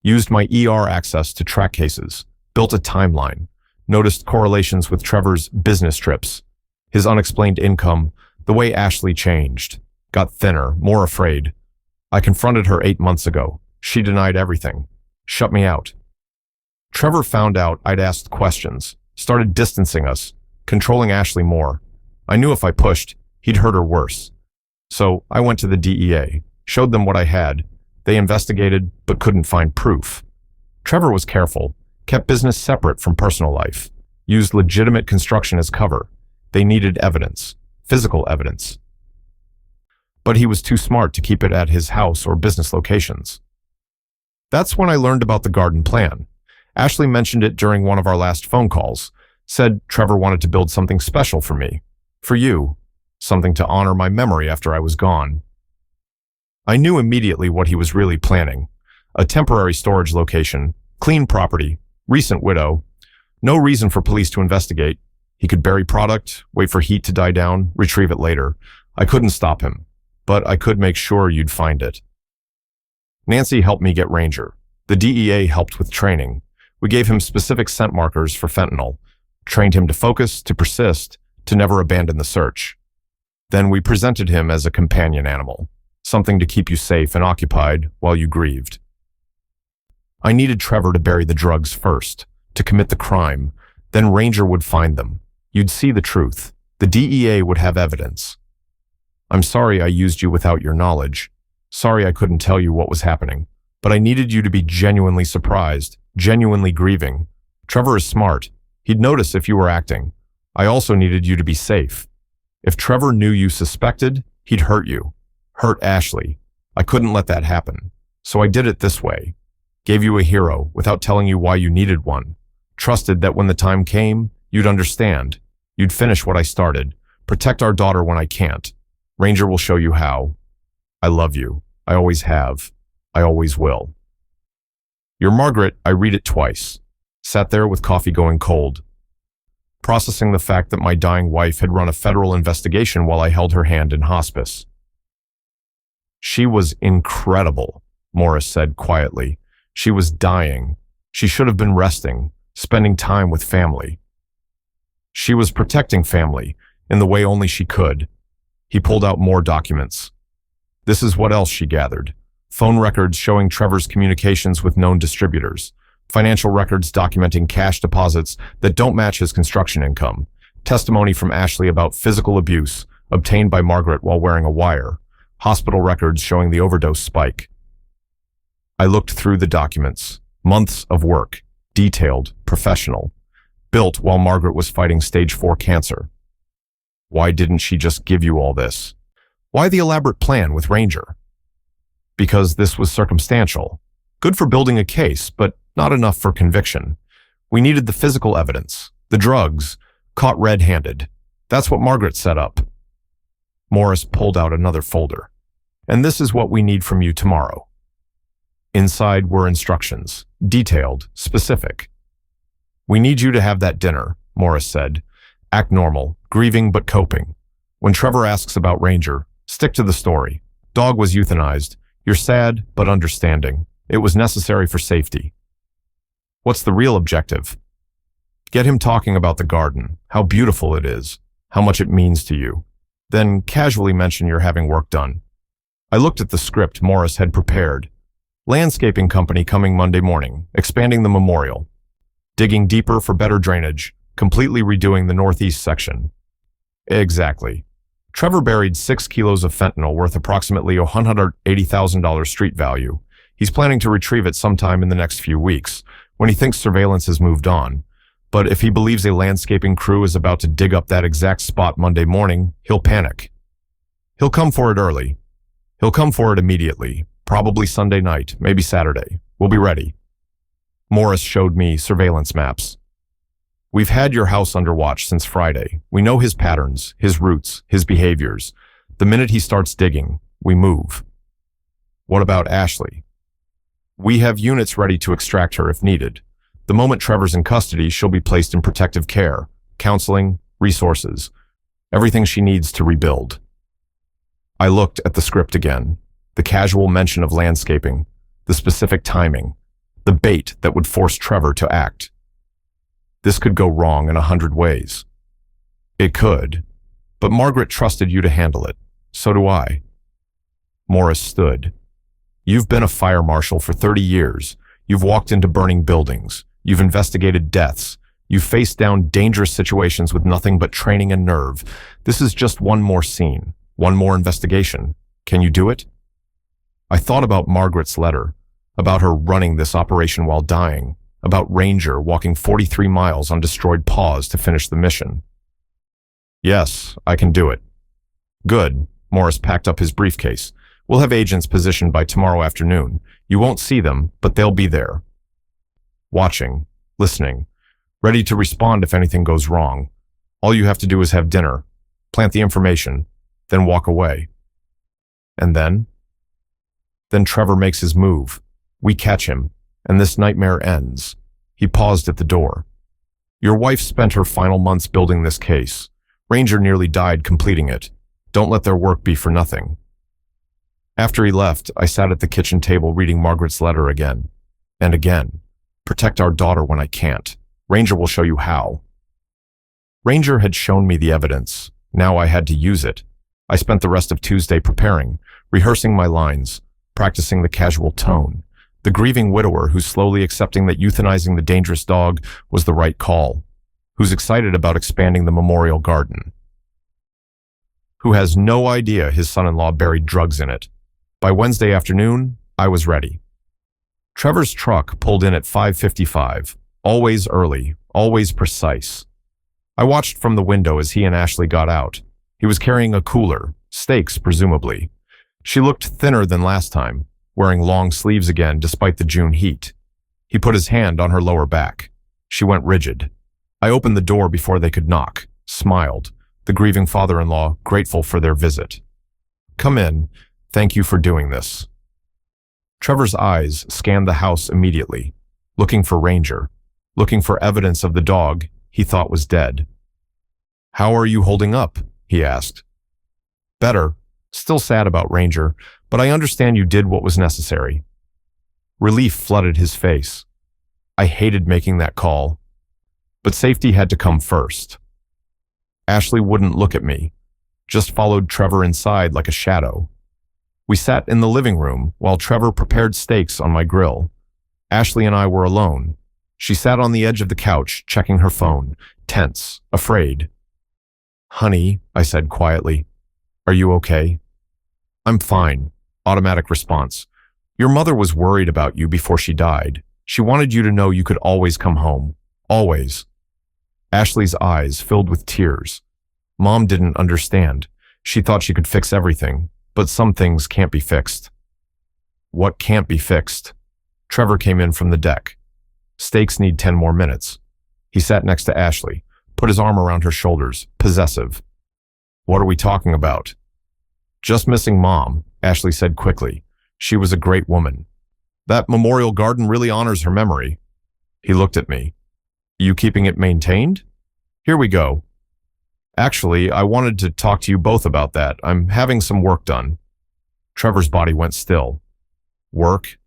Used my ER access to track cases. Built a timeline. Noticed correlations with Trevor's business trips. His unexplained income. The way Ashley changed. Got thinner, more afraid. I confronted her 8 months ago. She denied everything. Shut me out. Trevor found out I'd asked questions. Started distancing us. Controlling Ashley more. I knew if I pushed, he'd hurt her worse. So I went to the DEA. Showed them what I had. They investigated, but couldn't find proof. Trevor was careful. Kept business separate from personal life. Used legitimate construction as cover. They needed evidence. Physical evidence. But he was too smart to keep it at his house or business locations. That's when I learned about the garden plan. Ashley mentioned it during one of our last phone calls. Said Trevor wanted to build something special for me. For you. Something to honor my memory after I was gone. I knew immediately what he was really planning. A temporary storage location, clean property, recent widow. No reason for police to investigate. He could bury product, wait for heat to die down, retrieve it later. I couldn't stop him, but I could make sure you'd find it. Nancy helped me get Ranger. The DEA helped with training. We gave him specific scent markers for fentanyl, trained him to focus, to persist, to never abandon the search. Then we presented him as a companion animal, something to keep you safe and occupied while you grieved. I needed Trevor to bury the drugs first, to commit the crime, then Ranger would find them. You'd see the truth. The DEA would have evidence. I'm sorry I used you without your knowledge. Sorry I couldn't tell you what was happening. But I needed you to be genuinely surprised, genuinely grieving. Trevor is smart. He'd notice if you were acting. I also needed you to be safe. If Trevor knew you suspected, he'd hurt you. Hurt Ashley. I couldn't let that happen. So I did it this way. Gave you a hero without telling you why you needed one. Trusted that when the time came, you'd understand. You'd finish what I started. Protect our daughter when I can't. Ranger will show you how. I love you. I always have. I always will. Your Margaret, I read it twice. Sat there with coffee going cold. Processing the fact that my dying wife had run a federal investigation while I held her hand in hospice. She was incredible, Morris said quietly. She was dying. She should have been resting, spending time with family. She was protecting family in the way only she could. He pulled out more documents. This is what else she gathered. Phone records showing Trevor's communications with known distributors. Financial records documenting cash deposits that don't match his construction income. Testimony from Ashley about physical abuse obtained by Margaret while wearing a wire. Hospital records showing the overdose spike. I looked through the documents. Months of work. Detailed, professional. Built while Margaret was fighting stage 4 cancer. Why didn't she just give you all this? Why the elaborate plan with Ranger? Because this was circumstantial. Good for building a case, but not enough for conviction. We needed the physical evidence, the drugs, caught red-handed. That's what Margaret set up. Morris pulled out another folder. And this is what we need from you tomorrow. Inside were instructions, detailed, specific. We need you to have that dinner, Morris said. Act normal, grieving but coping. When Trevor asks about Ranger, stick to the story. Dog was euthanized. You're sad, but understanding. It was necessary for safety. What's the real objective? Get him talking about the garden, how beautiful it is, how much it means to you. Then casually mention you're having work done. I looked at the script Morris had prepared. Landscaping company coming Monday morning, expanding the memorial. Digging deeper for better drainage, completely redoing the northeast section. Exactly. Trevor buried 6 kilos of fentanyl worth approximately $180,000 street value. He's planning to retrieve it sometime in the next few weeks, when he thinks surveillance has moved on. But if he believes a landscaping crew is about to dig up that exact spot Monday morning, he'll panic. He'll come for it early. He'll come for it immediately, probably Sunday night, maybe Saturday. We'll be ready. Morris showed me surveillance maps. We've had your house under watch since Friday. We know his patterns, his routes, his behaviors. The minute he starts digging, we move. What about Ashley? We have units ready to extract her if needed. The moment Trevor's in custody, she'll be placed in protective care, counseling, resources, everything she needs to rebuild. I looked at the script again, the casual mention of landscaping, the specific timing, the bait that would force Trevor to act. This could go wrong in 100 ways. It could, but Margaret trusted you to handle it. So do I. Morris stood. You've been a fire marshal for 30 years. You've walked into burning buildings. You've investigated deaths. You've faced down dangerous situations with nothing but training and nerve. This is just one more scene, one more investigation. Can you do it? I thought about Margaret's letter, about her running this operation while dying, about Ranger walking 43 miles on destroyed paws to finish the mission. Yes, I can do it. Good. Morris packed up his briefcase. We'll have agents positioned by tomorrow afternoon. You won't see them, but they'll be there. Watching, listening, ready to respond if anything goes wrong. All you have to do is have dinner, plant the information, then walk away. And then? Then Trevor makes his move. We catch him, and this nightmare ends. He paused at the door. Your wife spent her final months building this case. Ranger nearly died completing it. Don't let their work be for nothing. After he left, I sat at the kitchen table reading Margaret's letter again. And again. Protect our daughter when I can't. Ranger will show you how. Ranger had shown me the evidence. Now I had to use it. I spent the rest of Tuesday preparing, rehearsing my lines, practicing the casual tone, the grieving widower who's slowly accepting that euthanizing the dangerous dog was the right call, who's excited about expanding the memorial garden, who has no idea his son-in-law buried drugs in it. By Wednesday afternoon, I was ready. Trevor's truck pulled in at 5:55, always early, always precise. I watched from the window as he and Ashley got out. He was carrying a cooler, steaks presumably. She looked thinner than last time, wearing long sleeves again despite the June heat. He put his hand on her lower back. She went rigid. I opened the door before they could knock, smiled, the grieving father-in-law grateful for their visit. Come in. Thank you for doing this. Trevor's eyes scanned the house immediately, looking for Ranger, looking for evidence of the dog he thought was dead. How are you holding up? He asked. Better. Still sad about Ranger, but I understand you did what was necessary. Relief flooded his face. I hated making that call, but safety had to come first. Ashley wouldn't look at me, just followed Trevor inside like a shadow. We sat in the living room while Trevor prepared steaks on my grill. Ashley and I were alone. She sat on the edge of the couch, checking her phone, tense, afraid. Honey, I said quietly, are you okay? I'm fine. Automatic response. Your mother was worried about you before she died. She wanted you to know you could always come home. Always. Ashley's eyes filled with tears. Mom didn't understand. She thought she could fix everything, but some things can't be fixed. What can't be fixed? Trevor came in from the deck. Steaks need 10 more minutes. He sat next to Ashley, put his arm around her shoulders, possessive. What are we talking about? Just missing Mom, Ashley said quickly. She was a great woman. That memorial garden really honors her memory. He looked at me. You keeping it maintained? Here we go. Actually, I wanted to talk to you both about that. I'm having some work done. Trevor's body went still. Work?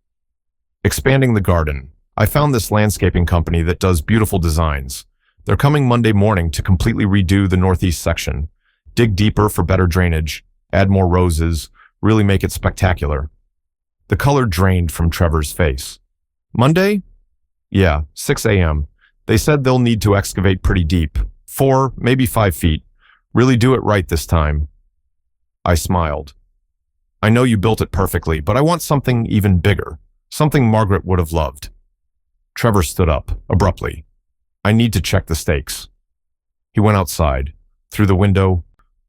Expanding the garden. I found this landscaping company that does beautiful designs. They're coming Monday morning to completely redo the northeast section, dig deeper for better drainage, add more roses, really make it spectacular. The color drained from Trevor's face. Monday? Yeah, 6 a.m. They said they'll need to excavate pretty deep, 4, maybe 5 feet. Really do it right this time. I smiled. I know you built it perfectly, but I want something even bigger, something Margaret would have loved. Trevor stood up, abruptly. I need to check the stakes. He went outside. Through the window,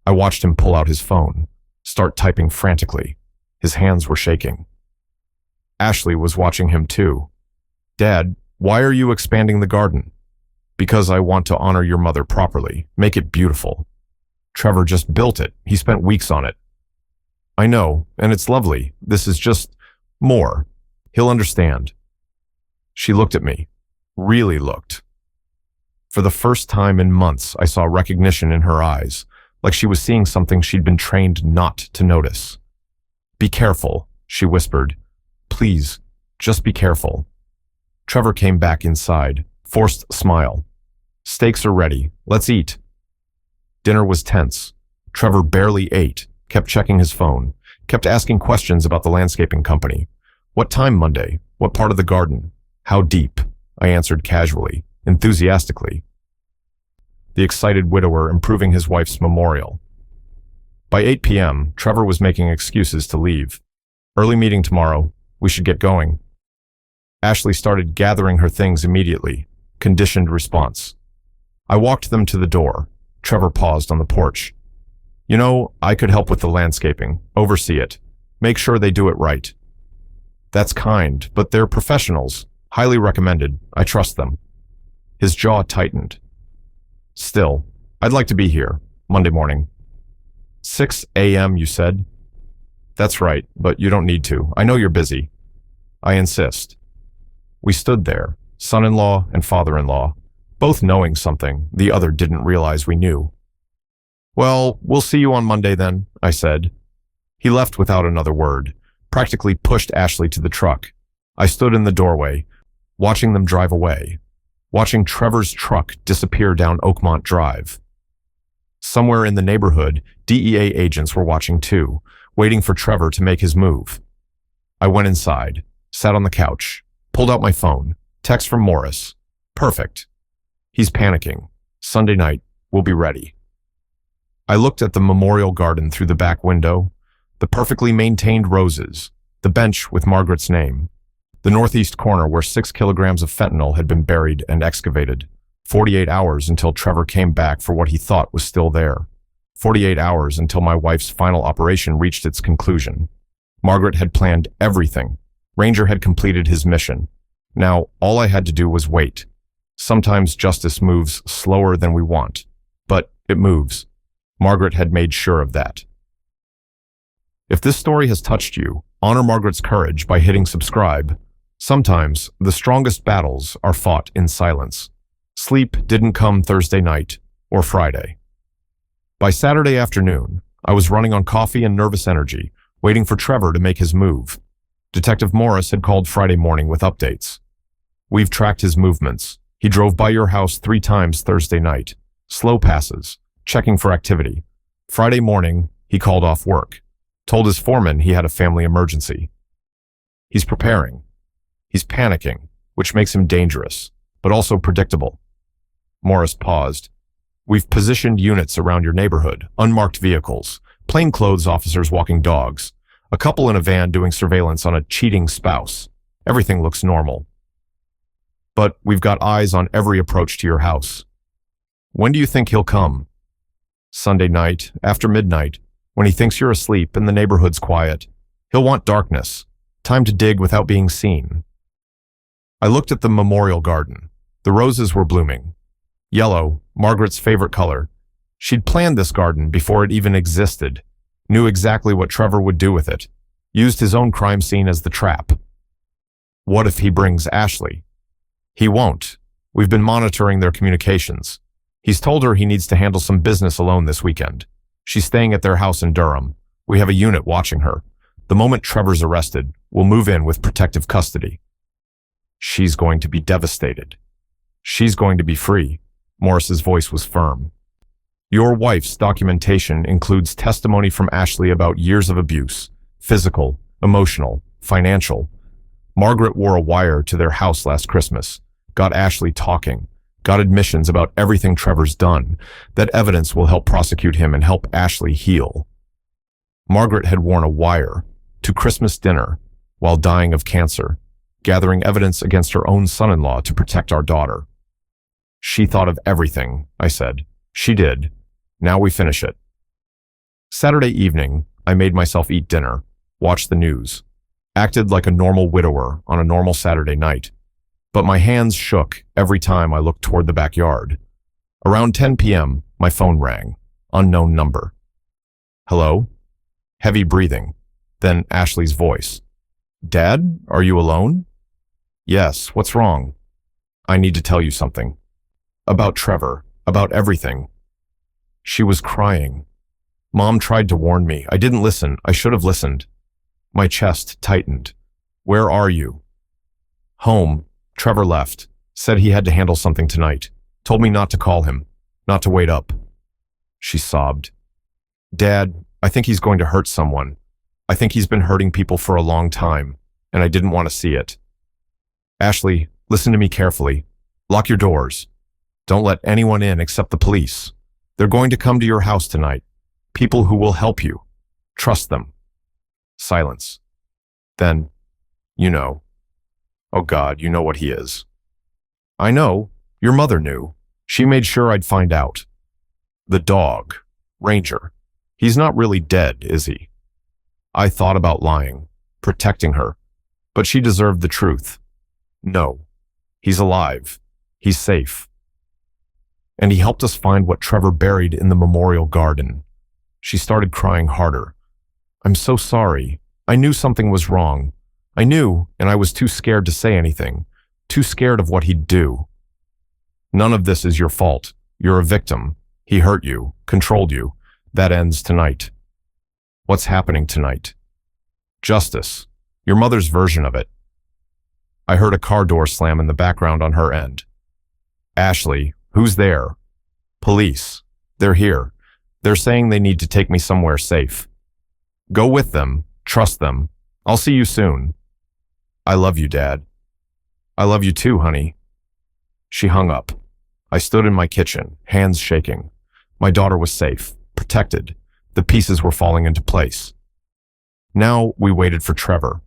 I watched him pull out his phone, start typing frantically. His hands were shaking. Ashley was watching him too. Dad, why are you expanding the garden? Because I want to honor your mother properly, make it beautiful. Trevor just built it. He spent weeks on it. I know, and it's lovely. This is just more. He'll understand. She looked at me. Really looked. For the first time in months, I saw recognition in her eyes, like she was seeing something she'd been trained not to notice. Be careful, she whispered. Please, just be careful. Trevor came back inside, forced smile. Steaks are ready. Let's eat. Dinner was tense. Trevor barely ate, kept checking his phone, kept asking questions about the landscaping company. What time Monday? What part of the garden? How deep? I answered casually, enthusiastically. The excited widower improving his wife's memorial. By 8 p.m., Trevor was making excuses to leave. Early meeting tomorrow. We should get going. Ashley started gathering her things immediately. Conditioned response. I walked them to the door. Trevor paused on the porch. You know, I could help with the landscaping, oversee it, make sure they do it right. That's kind, but they're professionals. Highly recommended. I trust them. His jaw tightened. Still, I'd like to be here, Monday morning. 6 a.m., you said? That's right, but you don't need to. I know you're busy. I insist. We stood there, son-in-law and father-in-law, both knowing something the other didn't realize we knew. Well, we'll see you on Monday then, I said. He left without another word, practically pushed Ashley to the truck. I stood in the doorway, watching them drive away, watching Trevor's truck disappear down Oakmont Drive. Somewhere in the neighborhood, DEA agents were watching too, waiting for Trevor to make his move. I went inside, sat on the couch, pulled out my phone, text from Morris. Perfect. He's panicking. Sunday night, we'll be ready. I looked at the memorial garden through the back window, the perfectly maintained roses, the bench with Margaret's name, the northeast corner where 6 kilograms of fentanyl had been buried and excavated. 48 hours until Trevor came back for what he thought was still there. 48 hours until my wife's final operation reached its conclusion. Margaret had planned everything. Ranger had completed his mission. Now, all I had to do was wait. Sometimes justice moves slower than we want, but it moves. Margaret had made sure of that. If this story has touched you, honor Margaret's courage by hitting subscribe. Sometimes, the strongest battles are fought in silence. Sleep didn't come Thursday night or Friday. By Saturday afternoon, I was running on coffee and nervous energy, waiting for Trevor to make his move. Detective Morris had called Friday morning with updates. We've tracked his movements. He drove by your house 3 times Thursday night. Slow passes, checking for activity. Friday morning, he called off work. Told his foreman he had a family emergency. He's preparing. He's panicking, which makes him dangerous, but also predictable. Morris paused. We've positioned units around your neighborhood, unmarked vehicles, plainclothes officers walking dogs, a couple in a van doing surveillance on a cheating spouse. Everything looks normal. But we've got eyes on every approach to your house. When do you think he'll come? Sunday night, after midnight, when he thinks you're asleep and the neighborhood's quiet. He'll want darkness, time to dig without being seen. I looked at the memorial garden. The roses were blooming. Yellow, Margaret's favorite color. She'd planned this garden before it even existed, knew exactly what Trevor would do with it, used his own crime scene as the trap. What if he brings Ashley? He won't. We've been monitoring their communications. He's told her he needs to handle some business alone this weekend. She's staying at their house in Durham. We have a unit watching her. The moment Trevor's arrested, we'll move in with protective custody. She's going to be devastated. She's going to be free. Morris's voice was firm. Your wife's documentation includes testimony from Ashley about years of abuse, physical, emotional, financial. Margaret wore a wire to their house last Christmas, got Ashley talking, got admissions about everything Trevor's done. That evidence will help prosecute him and help Ashley heal. Margaret had worn a wire to Christmas dinner while dying of cancer, gathering evidence against her own son-in-law to protect our daughter. She thought of everything, I said. She did. Now we finish it. Saturday evening, I made myself eat dinner, watched the news, acted like a normal widower on a normal Saturday night. But my hands shook every time I looked toward the backyard. Around 10 p.m., my phone rang. Unknown number. Hello? heavy breathing. Then Ashley's voice. Dad, are you alone? Yes, what's wrong? I need to tell you something. About Trevor, about everything. She was crying. Mom tried to warn me. I didn't listen. I should have listened. My chest tightened. Where are you? Home. Trevor left. Said he had to handle something tonight. Told me not to call him. Not to wait up. She sobbed. Dad, I think he's going to hurt someone. I think he's been hurting people for a long time, and I didn't want to see it. Ashley, listen to me carefully. Lock your doors. Don't let anyone in except the police. They're going to come to your house tonight. People who will help you. Trust them. Silence. Then, you know. Oh God, you know what he is. I know. Your mother knew. She made sure I'd find out. The dog. Ranger. He's not really dead, is he? I thought about lying, protecting her, but she deserved the truth. No. He's alive. He's safe. And he helped us find what Trevor buried in the memorial garden. She started crying harder. I'm so sorry. I knew something was wrong. I knew, and I was too scared to say anything, too scared of what he'd do. None of this is your fault. You're a victim. He hurt you, controlled you. That ends tonight. What's happening tonight? Justice. Your mother's version of it. I heard a car door slam in the background on her end. Ashley, who's there? Police. They're here. They're saying they need to take me somewhere safe. Go with them. Trust them. I'll see you soon. I love you, Dad. I love you too, honey. She hung up. I stood in my kitchen, hands shaking. My daughter was safe, protected. The pieces were falling into place. Now we waited for Trevor.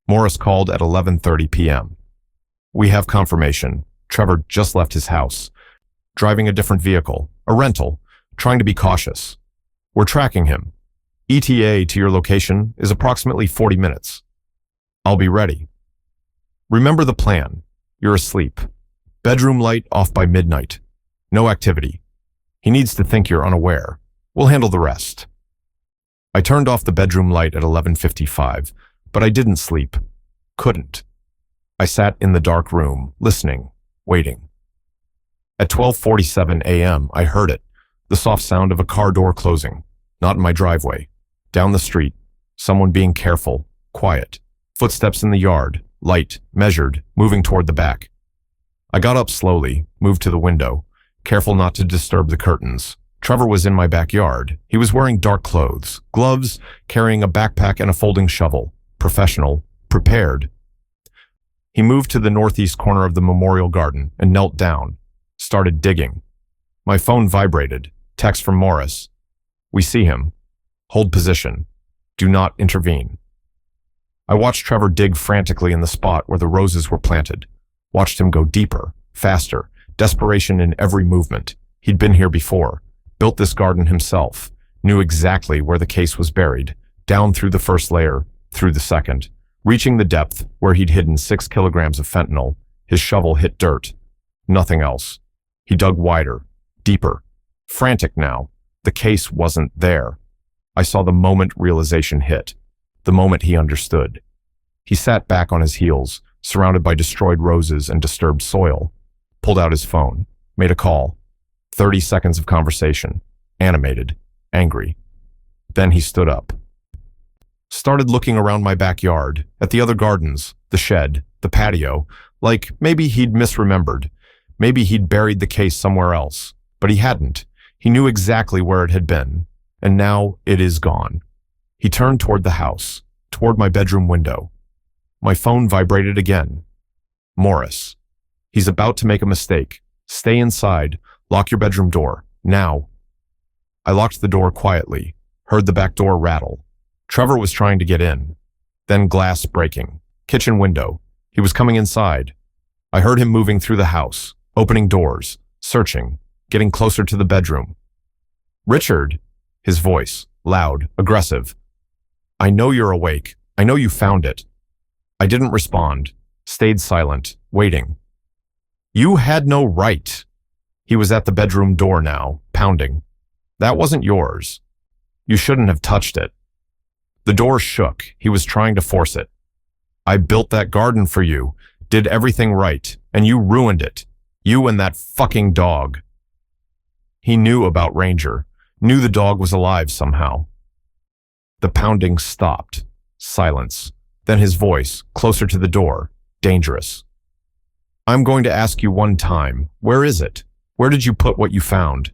Morris called at 11:30 p.m. We have confirmation. Trevor just left his house, driving a different vehicle, a rental, trying to be cautious. We're tracking him. ETA to your location is approximately 40 minutes. I'll be ready. Remember the plan. You're asleep. Bedroom light off by midnight. No activity. He needs to think you're unaware. We'll handle the rest. I turned off the bedroom light at 11:55, but I didn't sleep. Couldn't. I sat in the dark room, listening, waiting. At 12:47 a.m., I heard it, the soft sound of a car door closing. Not in my driveway. Down the street, someone being careful, quiet. Footsteps in the yard, light, measured, moving toward the back. I got up slowly, moved to the window, careful not to disturb the curtains. Trevor was in my backyard. He was wearing dark clothes, gloves, carrying a backpack and a folding shovel. Professional, prepared. He moved to the northeast corner of the memorial garden and knelt down, started digging. My phone vibrated. Text from Morris. We see him. Hold position. Do not intervene. I watched Trevor dig frantically in the spot where the roses were planted. Watched him go deeper, faster, desperation in every movement. He'd been here before. Built this garden himself, knew exactly where the case was buried, down through the first layer, through the second, reaching the depth where he'd hidden 6 kilograms of fentanyl. His shovel hit dirt. Nothing else. He dug wider, deeper. Frantic now. The case wasn't there. I saw the moment realization hit, the moment he understood. He sat back on his heels, surrounded by destroyed roses and disturbed soil, pulled out his phone, made a call. 30 seconds of conversation, animated, angry. Then he stood up. Started looking around my backyard, at the other gardens, the shed, the patio, like maybe he'd misremembered. Maybe he'd buried the case somewhere else, but he hadn't. He knew exactly where it had been, and now it is gone. He turned toward the house, toward my bedroom window. My phone vibrated again. Morris. He's about to make a mistake. Stay inside. Lock your bedroom door. Now. I locked the door quietly, heard the back door rattle. Trevor was trying to get in. Then glass breaking. Kitchen window. He was coming inside. I heard him moving through the house, opening doors, searching, getting closer to the bedroom. Richard, his voice, loud, aggressive. I know you're awake. I know you found it. I didn't respond, stayed silent, waiting. You had no right. He was at the bedroom door now, pounding. That wasn't yours. You shouldn't have touched it. The door shook. He was trying to force it. I built that garden for you, did everything right, and you ruined it. You and that fucking dog. He knew about Ranger, knew the dog was alive somehow. The pounding stopped. Silence. Then his voice, closer to the door, dangerous. I'm going to ask you one time, where is it? Where did you put what you found?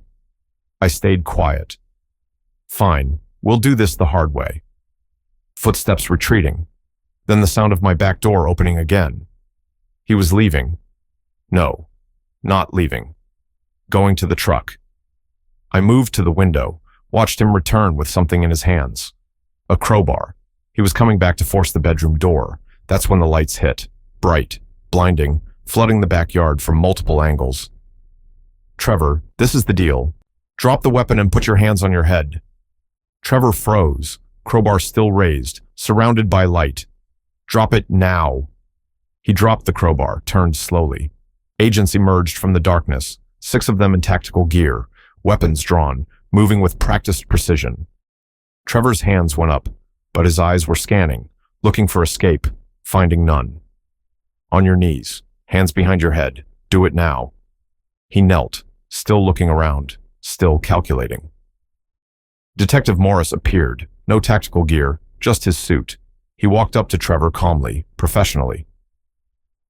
I stayed quiet. Fine, we'll do this the hard way. Footsteps retreating. Then the sound of my back door opening again. He was leaving. No, not leaving. Going to the truck. I moved to the window, watched him return with something in his hands. A crowbar. He was coming back to force the bedroom door. That's when the lights hit. Bright, blinding, flooding the backyard from multiple angles. Trevor, this is the deal. Drop the weapon and put your hands on your head. Trevor froze, crowbar still raised, surrounded by light. Drop it now. He dropped the crowbar, turned slowly. Agents emerged from the darkness, 6 of them in tactical gear, weapons drawn, moving with practiced precision. Trevor's hands went up, but his eyes were scanning, looking for escape, finding none. On your knees, hands behind your head. Do it now. He knelt, still looking around, still calculating. Detective Morris appeared, no tactical gear, just his suit. He walked up to Trevor calmly, professionally.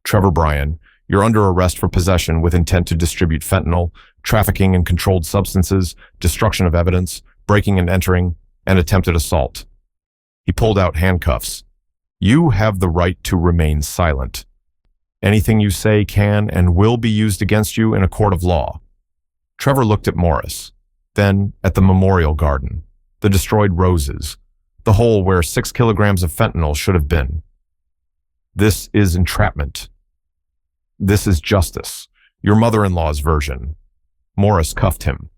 Trevor Bryan, you're under arrest for possession with intent to distribute fentanyl, trafficking in controlled substances, destruction of evidence, breaking and entering, and attempted assault. He pulled out handcuffs. You have the right to remain silent. Anything you say can and will be used against you in a court of law. Trevor looked at Morris, then at the memorial garden, the destroyed roses, the hole where 6 kilograms of fentanyl should have been. This is entrapment. This is justice, your mother-in-law's version. Morris cuffed him.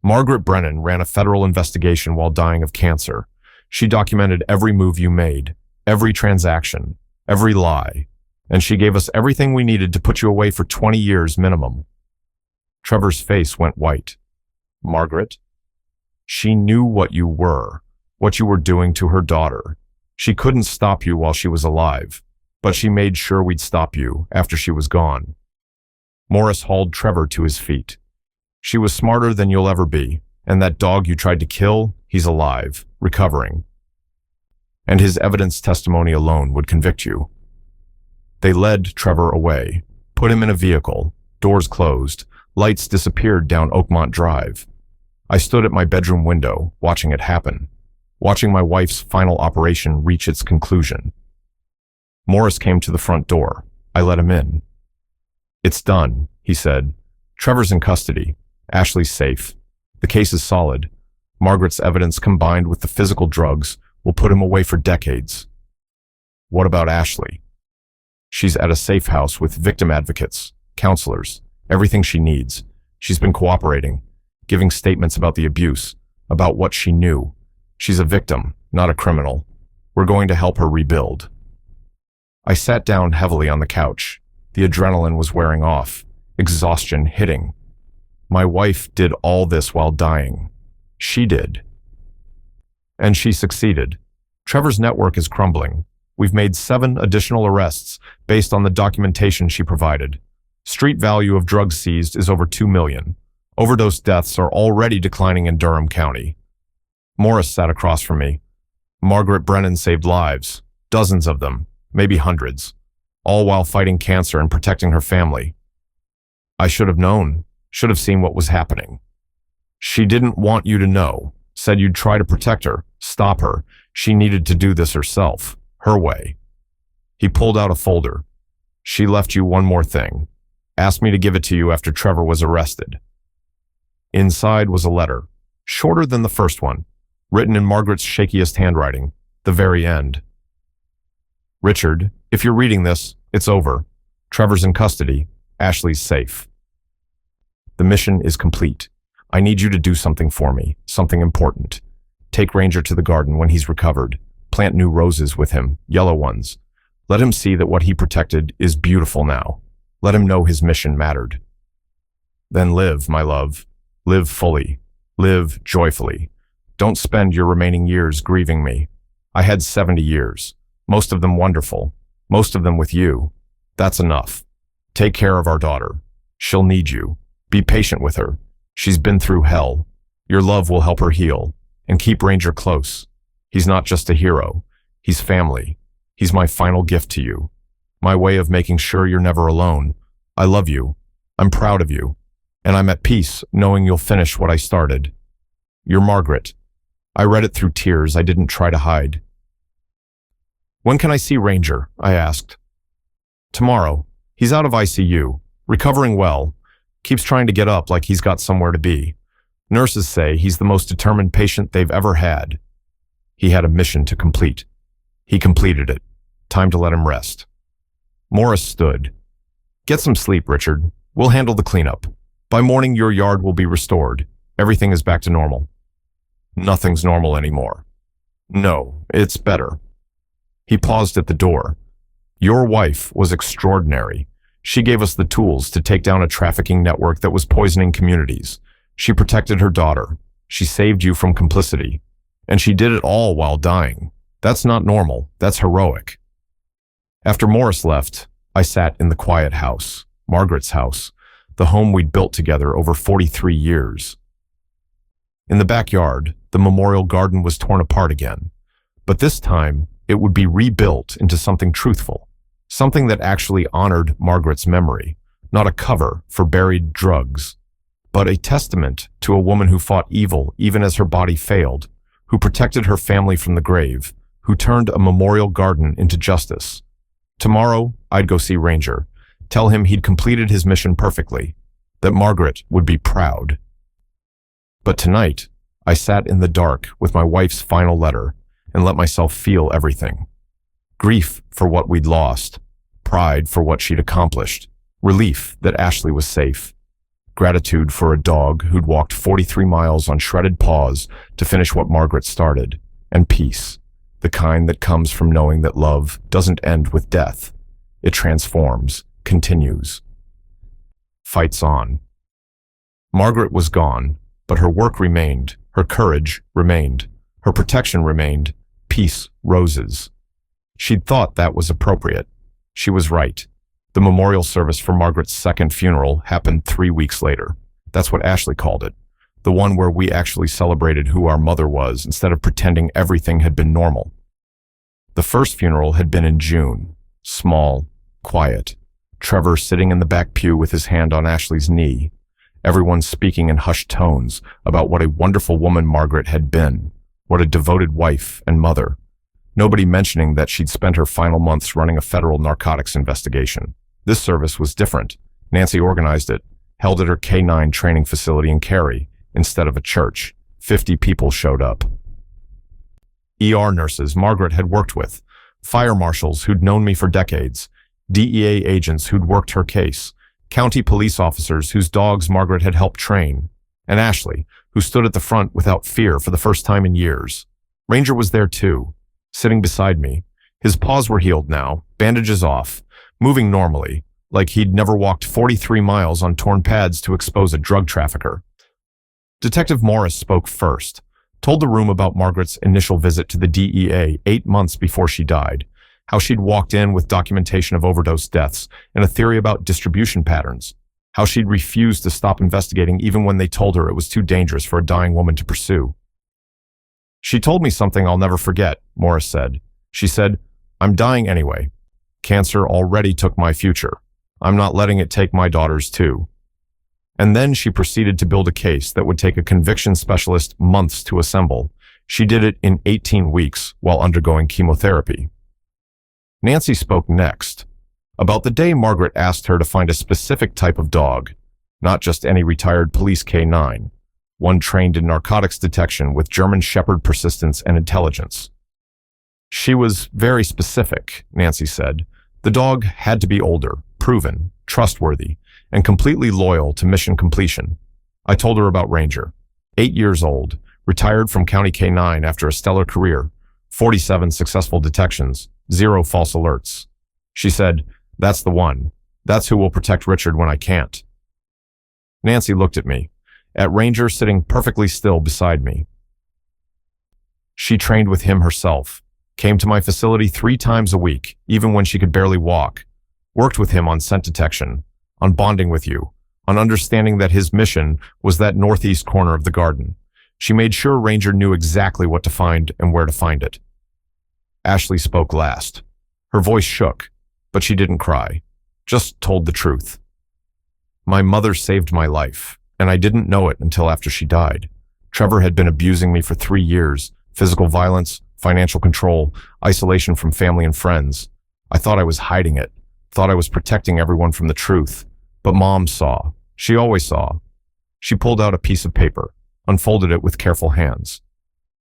Margaret Brennan ran a federal investigation while dying of cancer. She documented every move you made, every transaction, every lie, and she gave us everything we needed to put you away for 20 years minimum. Trevor's face went white. Margaret? She knew what you were doing to her daughter. She couldn't stop you while she was alive, but she made sure we'd stop you after she was gone. Morris hauled Trevor to his feet. She was smarter than you'll ever be, and that dog you tried to kill, he's alive, recovering. And his evidence testimony alone would convict you. They led Trevor away, put him in a vehicle, doors closed, lights disappeared down Oakmont Drive. I stood at my bedroom window, watching it happen, watching my wife's final operation reach its conclusion. Morris came to the front door. I let him in. It's done, he said. Trevor's in custody. Ashley's safe. The case is solid. Margaret's evidence combined with the physical drugs will put him away for decades. What about Ashley? She's at a safe house with victim advocates, counselors, everything she needs. She's been cooperating, giving statements about the abuse, about what she knew. She's a victim, not a criminal. We're going to help her rebuild. I sat down heavily on the couch. The adrenaline was wearing off, exhaustion hitting. My wife did all this while dying. She did. And she succeeded. Trevor's network is crumbling. We've made 7 additional arrests based on the documentation she provided. Street value of drugs seized is over $2 million. Overdose deaths are already declining in Durham County. Morris sat across from me. Margaret Brennan saved lives, dozens of them, maybe hundreds, all while fighting cancer and protecting her family. I should have known, should have seen what was happening. She didn't want you to know, said you'd try to protect her, stop her. She needed to do this herself, her way. He pulled out a folder. She left you one more thing. Asked me to give it to you after Trevor was arrested. Inside was a letter, shorter than the first one, written in Margaret's shakiest handwriting, the very end. Richard, if you're reading this, it's over. Trevor's in custody. Ashley's safe. The mission is complete. I need you to do something for me, something important. Take Ranger to the garden when he's recovered. Plant new roses with him, yellow ones. Let him see that what he protected is beautiful now. Let him know his mission mattered. Then live, my love. Live fully. Live joyfully. Don't spend your remaining years grieving me. I had 70 years, most of them wonderful, most of them with you. That's enough. Take care of our daughter. She'll need you. Be patient with her. She's been through hell. Your love will help her heal. And keep Ranger close. He's not just a hero. He's family. He's my final gift to you. My way of making sure you're never alone. I love you. I'm proud of you. And I'm at peace knowing you'll finish what I started. You're Margaret. I read it through tears I didn't try to hide. When can I see Ranger? I asked. Tomorrow. He's out of ICU, recovering well, keeps trying to get up like he's got somewhere to be. Nurses say he's the most determined patient they've ever had. He had a mission to complete. He completed it. Time to let him rest. Morris stood. Get some sleep, Richard. We'll handle the cleanup. By morning, your yard will be restored. Everything is back to normal. Nothing's normal anymore. No, it's better. He paused at the door. Your wife was extraordinary. She gave us the tools to take down a trafficking network that was poisoning communities. She protected her daughter. She saved you from complicity. And she did it all while dying. That's not normal. That's heroic. After Morris left, I sat in the quiet house, Margaret's house, the home we'd built together over 43 years. In the backyard, the memorial garden was torn apart again. But this time, it would be rebuilt into something truthful, something that actually honored Margaret's memory, not a cover for buried drugs, but a testament to a woman who fought evil even as her body failed, who protected her family from the grave, who turned a memorial garden into justice. Tomorrow, I'd go see Ranger, tell him he'd completed his mission perfectly, that Margaret would be proud. But tonight, I sat in the dark with my wife's final letter and let myself feel everything. Grief for what we'd lost, pride for what she'd accomplished, relief that Ashley was safe, gratitude for a dog who'd walked 43 miles on shredded paws to finish what Margaret started, and peace, the kind that comes from knowing that love doesn't end with death. It transforms, continues, fights on. Margaret was gone, but her work remained, her courage remained, her protection remained, peace roses. She'd thought that was appropriate. She was right. The memorial service for Margaret's second funeral happened 3 weeks later. That's what Ashley called it. The one where we actually celebrated who our mother was instead of pretending everything had been normal. The first funeral had been in June. Small, quiet. Trevor sitting in the back pew with his hand on Ashley's knee. Everyone speaking in hushed tones about what a wonderful woman Margaret had been, what a devoted wife and mother. Nobody mentioning that she'd spent her final months running a federal narcotics investigation. This service was different. Nancy organized it, held at her K-9 training facility in Cary, instead of a church. 50 people showed up. ER nurses Margaret had worked with, fire marshals who'd known me for decades, DEA agents who'd worked her case, county police officers whose dogs Margaret had helped train, and Ashley, who stood at the front without fear for the first time in years. Ranger was there too, sitting beside me. His paws were healed now, bandages off, moving normally, like he'd never walked 43 miles on torn pads to expose a drug trafficker. Detective Morris spoke first, told the room about Margaret's initial visit to the DEA 8 months before she died, how she'd walked in with documentation of overdose deaths and a theory about distribution patterns, how she'd refused to stop investigating even when they told her it was too dangerous for a dying woman to pursue. She told me something I'll never forget, Morris said. She said, "I'm dying anyway. Cancer already took my future. I'm not letting it take my daughter's too." And then she proceeded to build a case that would take a conviction specialist months to assemble. She did it in 18 weeks while undergoing chemotherapy. Nancy spoke next, about the day Margaret asked her to find a specific type of dog, not just any retired police K-9, one trained in narcotics detection with German Shepherd persistence and intelligence. She was very specific, Nancy said. The dog had to be older, proven, trustworthy, and completely loyal to mission completion. I told her about Ranger, 8 years old, retired from County K-9 after a stellar career, 47 successful detections, 0 false alerts. She said, "That's the one. That's who will protect Richard when I can't." Nancy looked at me, at Ranger sitting perfectly still beside me. She trained with him herself, Came to my facility 3 times a week, even when she could barely walk. Worked with him on scent detection, on bonding with you, on understanding that his mission was that northeast corner of the garden. She made sure Ranger knew exactly what to find and where to find it. Ashley spoke last. Her voice shook, but she didn't cry, just told the truth. My mother saved my life, and I didn't know it until after she died. Trevor had been abusing me for 3 years, physical violence, financial control, isolation from family and friends. I thought I was hiding it, thought I was protecting everyone from the truth. But Mom saw. She always saw. She pulled out a piece of paper, unfolded it with careful hands.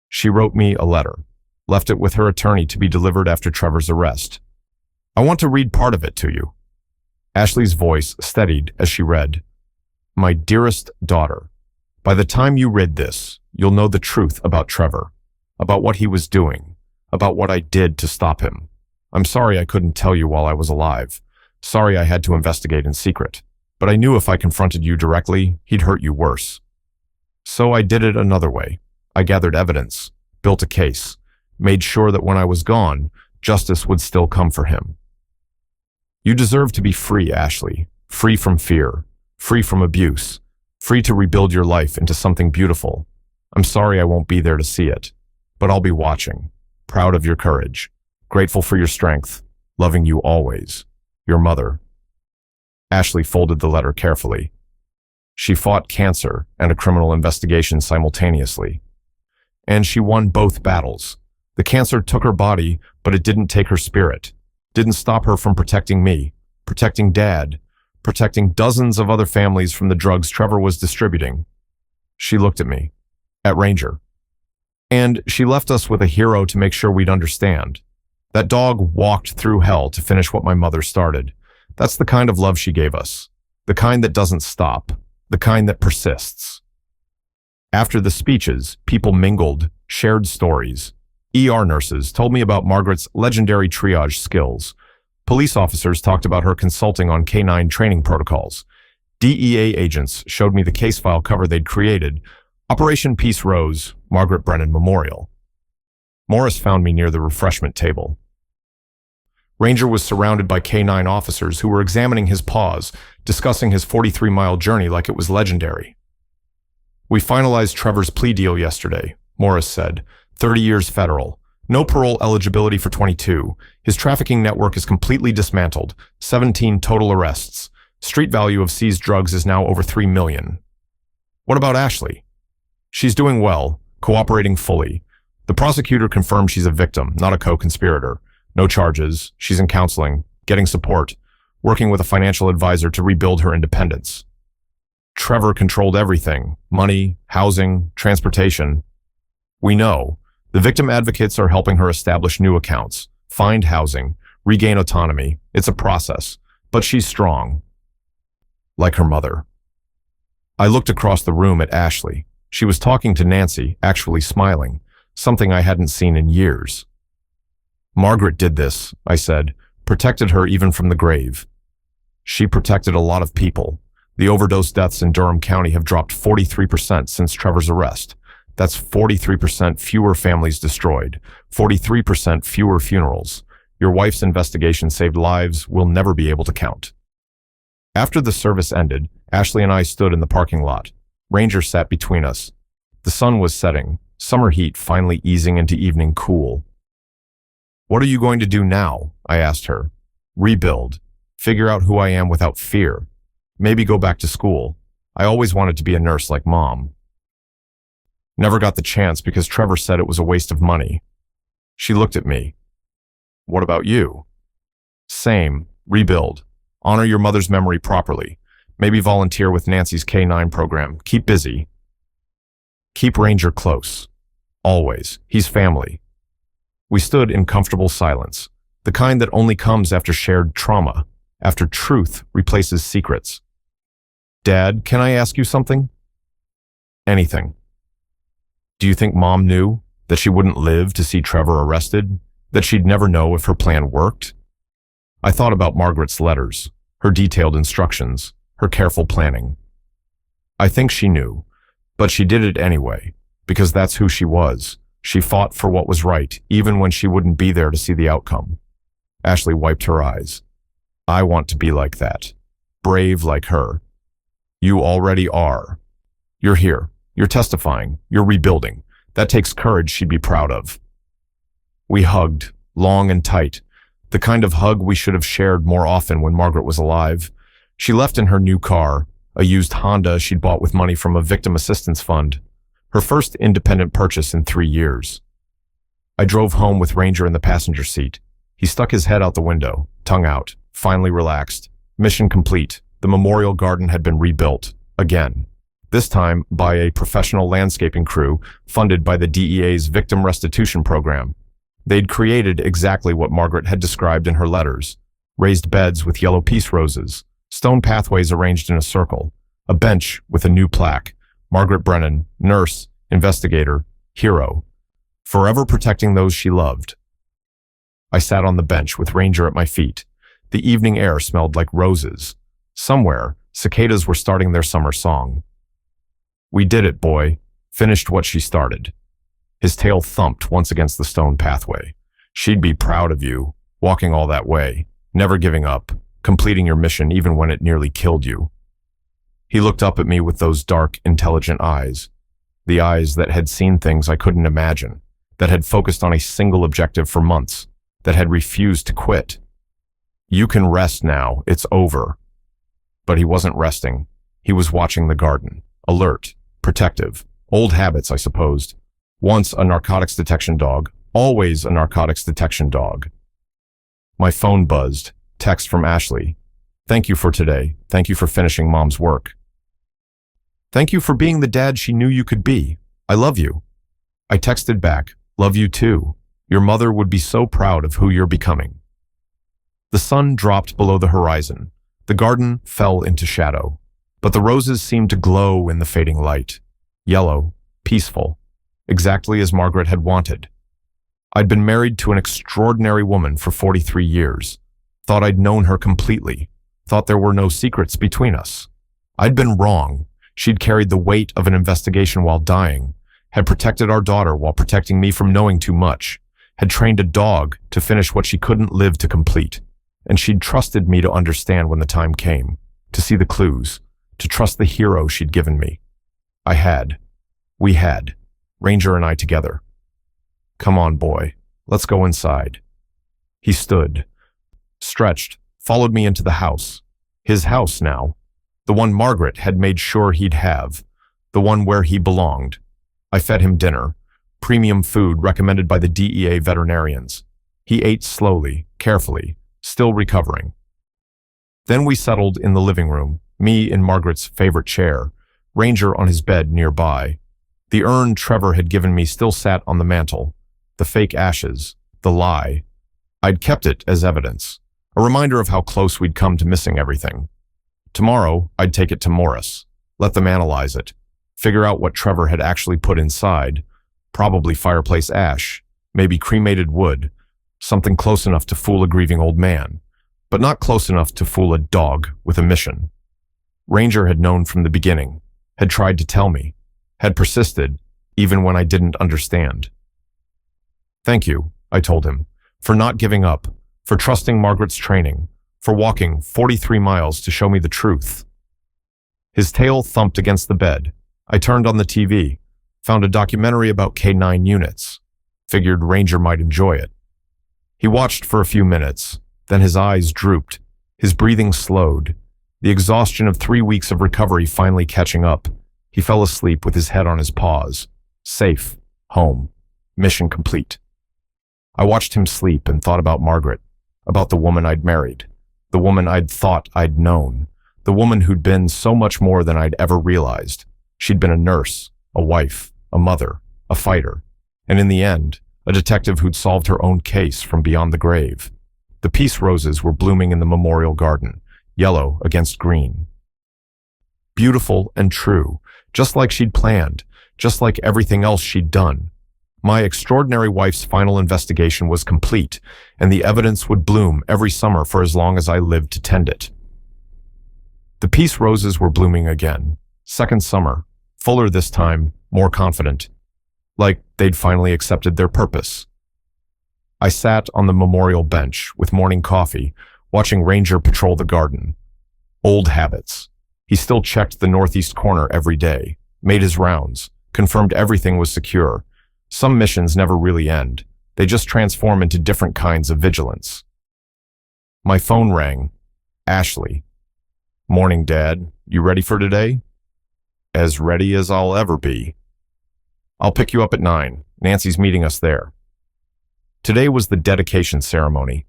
She wrote me a letter, left it with her attorney to be delivered after Trevor's arrest. I want to read part of it to you. Ashley's voice steadied as she read. My dearest daughter, by the time you read this, you'll know the truth about Trevor, about what he was doing, about what I did to stop him. I'm sorry I couldn't tell you while I was alive. Sorry I had to investigate in secret. But I knew if I confronted you directly, he'd hurt you worse. So I did it another way. I gathered evidence, built a case, made sure that when I was gone, justice would still come for him. You deserve to be free, Ashley. Free from fear, free from abuse, free to rebuild your life into something beautiful. I'm sorry I won't be there to see it, but I'll be watching, proud of your courage, grateful for your strength, loving you always. Your mother. Ashley folded the letter carefully. She fought cancer and a criminal investigation simultaneously. And she won both battles. The cancer took her body, but it didn't take her spirit. Didn't stop her from protecting me, protecting Dad, protecting dozens of other families from the drugs Trevor was distributing. She looked at me, at Ranger. And she left us with a hero to make sure we'd understand. That dog walked through hell to finish what my mother started. That's the kind of love she gave us. The kind that doesn't stop. The kind that persists. After the speeches, people mingled, shared stories. ER nurses told me about Margaret's legendary triage skills. Police officers talked about her consulting on canine training protocols. DEA agents showed me the case file cover they'd created. Operation Peace Rose, Margaret Brennan Memorial. Morris found me near the refreshment table. Ranger was surrounded by K9 officers who were examining his paws, discussing his 43-mile journey like it was legendary. We finalized Trevor's plea deal yesterday, Morris said. 30 years federal. No parole eligibility for 22. His trafficking network is completely dismantled. 17 total arrests. Street value of seized drugs is now over $3 million. What about Ashley? She's doing well, cooperating fully. The prosecutor confirmed she's a victim, not a co-conspirator. No charges. She's in counseling, getting support, working with a financial advisor to rebuild her independence. Trevor controlled everything: money, housing, transportation. We know. The victim advocates are helping her establish new accounts, find housing, regain autonomy. It's a process, but she's strong. Like her mother. I looked across the room at Ashley. She was talking to Nancy, actually smiling, something I hadn't seen in years. Margaret did this, I said, protected her even from the grave. She protected a lot of people. The overdose deaths in Durham County have dropped 43% since Trevor's arrest. That's 43% fewer families destroyed, 43% fewer funerals. Your wife's investigation saved lives we'll never be able to count. After the service ended, Ashley and I stood in the parking lot. Ranger sat between us. The sun was setting, summer heat finally easing into evening cool. What are you going to do now? I asked her. Rebuild. Figure out who I am without fear. Maybe go back to school. I always wanted to be a nurse like Mom. Never got the chance because Trevor said it was a waste of money. She looked at me. What about you? Same. Rebuild. Honor your mother's memory properly. Maybe volunteer with Nancy's K9 program. Keep busy. Keep Ranger close. Always. He's family. We stood in comfortable silence, the kind that only comes after shared trauma, after truth replaces secrets. Dad, can I ask you something? Anything. Do you think Mom knew that she wouldn't live to see Trevor arrested? That she'd never know if her plan worked? I thought about Margaret's letters, her detailed instructions, her careful planning. I think she knew, but she did it anyway, because that's who she was, She fought for what was right, even when she wouldn't be there to see the outcome. Ashley wiped her eyes. I want to be like that. Brave like her. You already are. You're here. You're testifying. You're rebuilding. That takes courage she'd be proud of. We hugged, long and tight. The kind of hug we should have shared more often when Margaret was alive. She left in her new car, a used Honda she'd bought with money from a victim assistance fund. Her first independent purchase in 3 years. I drove home with Ranger in the passenger seat. He stuck his head out the window, tongue out, finally relaxed. Mission complete. The memorial garden had been rebuilt, again. This time by a professional landscaping crew funded by the DEA's Victim Restitution Program. They'd created exactly what Margaret had described in her letters. Raised beds with yellow peace roses, stone pathways arranged in a circle, a bench with a new plaque, Margaret Brennan, nurse, investigator, hero, forever protecting those she loved. I sat on the bench with Ranger at my feet. The evening air smelled like roses. Somewhere, cicadas were starting their summer song. We did it, boy. Finished what she started. His tail thumped once against the stone pathway. She'd be proud of you, walking all that way, never giving up, completing your mission even when it nearly killed you. He looked up at me with those dark, intelligent eyes. The eyes that had seen things I couldn't imagine, that had focused on a single objective for months, that had refused to quit. You can rest now, it's over. But he wasn't resting. He was watching the garden, alert, protective, old habits, I supposed. Once a narcotics detection dog, always a narcotics detection dog. My phone buzzed, text from Ashley. Thank you for today. Thank you for finishing Mom's work. Thank you for being the dad she knew you could be. I love you. I texted back, love you too. Your mother would be so proud of who you're becoming. The sun dropped below the horizon. The garden fell into shadow, but the roses seemed to glow in the fading light. Yellow, peaceful, exactly as Margaret had wanted. I'd been married to an extraordinary woman for 43 years. Thought I'd known her completely. Thought there were no secrets between us. I'd been wrong. She'd carried the weight of an investigation while dying, had protected our daughter while protecting me from knowing too much, had trained a dog to finish what she couldn't live to complete, and she'd trusted me to understand when the time came, to see the clues, to trust the hero she'd given me. I had. We had. Ranger and I together. Come on, boy. Let's go inside. He stood, stretched, followed me into the house. His house now. The one Margaret had made sure he'd have. The one where he belonged. I fed him dinner. Premium food recommended by the DEA veterinarians. He ate slowly, carefully, still recovering. Then we settled in the living room, me in Margaret's favorite chair, Ranger on his bed nearby. The urn Trevor had given me still sat on the mantel. The fake ashes, the lie. I'd kept it as evidence, a reminder of how close we'd come to missing everything. Tomorrow, I'd take it to Morris, let them analyze it, figure out what Trevor had actually put inside, probably fireplace ash, maybe cremated wood, something close enough to fool a grieving old man, but not close enough to fool a dog with a mission. Ranger had known from the beginning, had tried to tell me, had persisted, even when I didn't understand. Thank you, I told him, for not giving up, for trusting Margaret's training, for walking 43 miles to show me the truth. His tail thumped against the bed. I turned on the TV, found a documentary about K9 units, figured Ranger might enjoy it. He watched for a few minutes, then his eyes drooped, his breathing slowed, the exhaustion of 3 weeks of recovery finally catching up. He fell asleep with his head on his paws. Safe, home, mission complete. I watched him sleep and thought about Margaret, about the woman I'd married, the woman I'd thought I'd known, the woman who'd been so much more than I'd ever realized. She'd been a nurse, a wife, a mother, a fighter, and in the end, a detective who'd solved her own case from beyond the grave. The peace roses were blooming in the memorial garden, yellow against green. Beautiful and true, just like she'd planned, just like everything else she'd done. My extraordinary wife's final investigation was complete, and the evidence would bloom every summer for as long as I lived to tend it. The peace roses were blooming again. Second summer, fuller this time, more confident. Like They'd finally accepted their purpose. I sat on the memorial bench with morning coffee, watching Ranger patrol the garden. Old habits. He still checked the northeast corner every day, made his rounds, confirmed everything was secure. Some missions never really end. They just transform into different kinds of vigilance. My phone rang. Ashley. Morning, Dad. You ready for today? As ready as I'll ever be. I'll pick you up at 9. Nancy's meeting us there. Today was the dedication ceremony.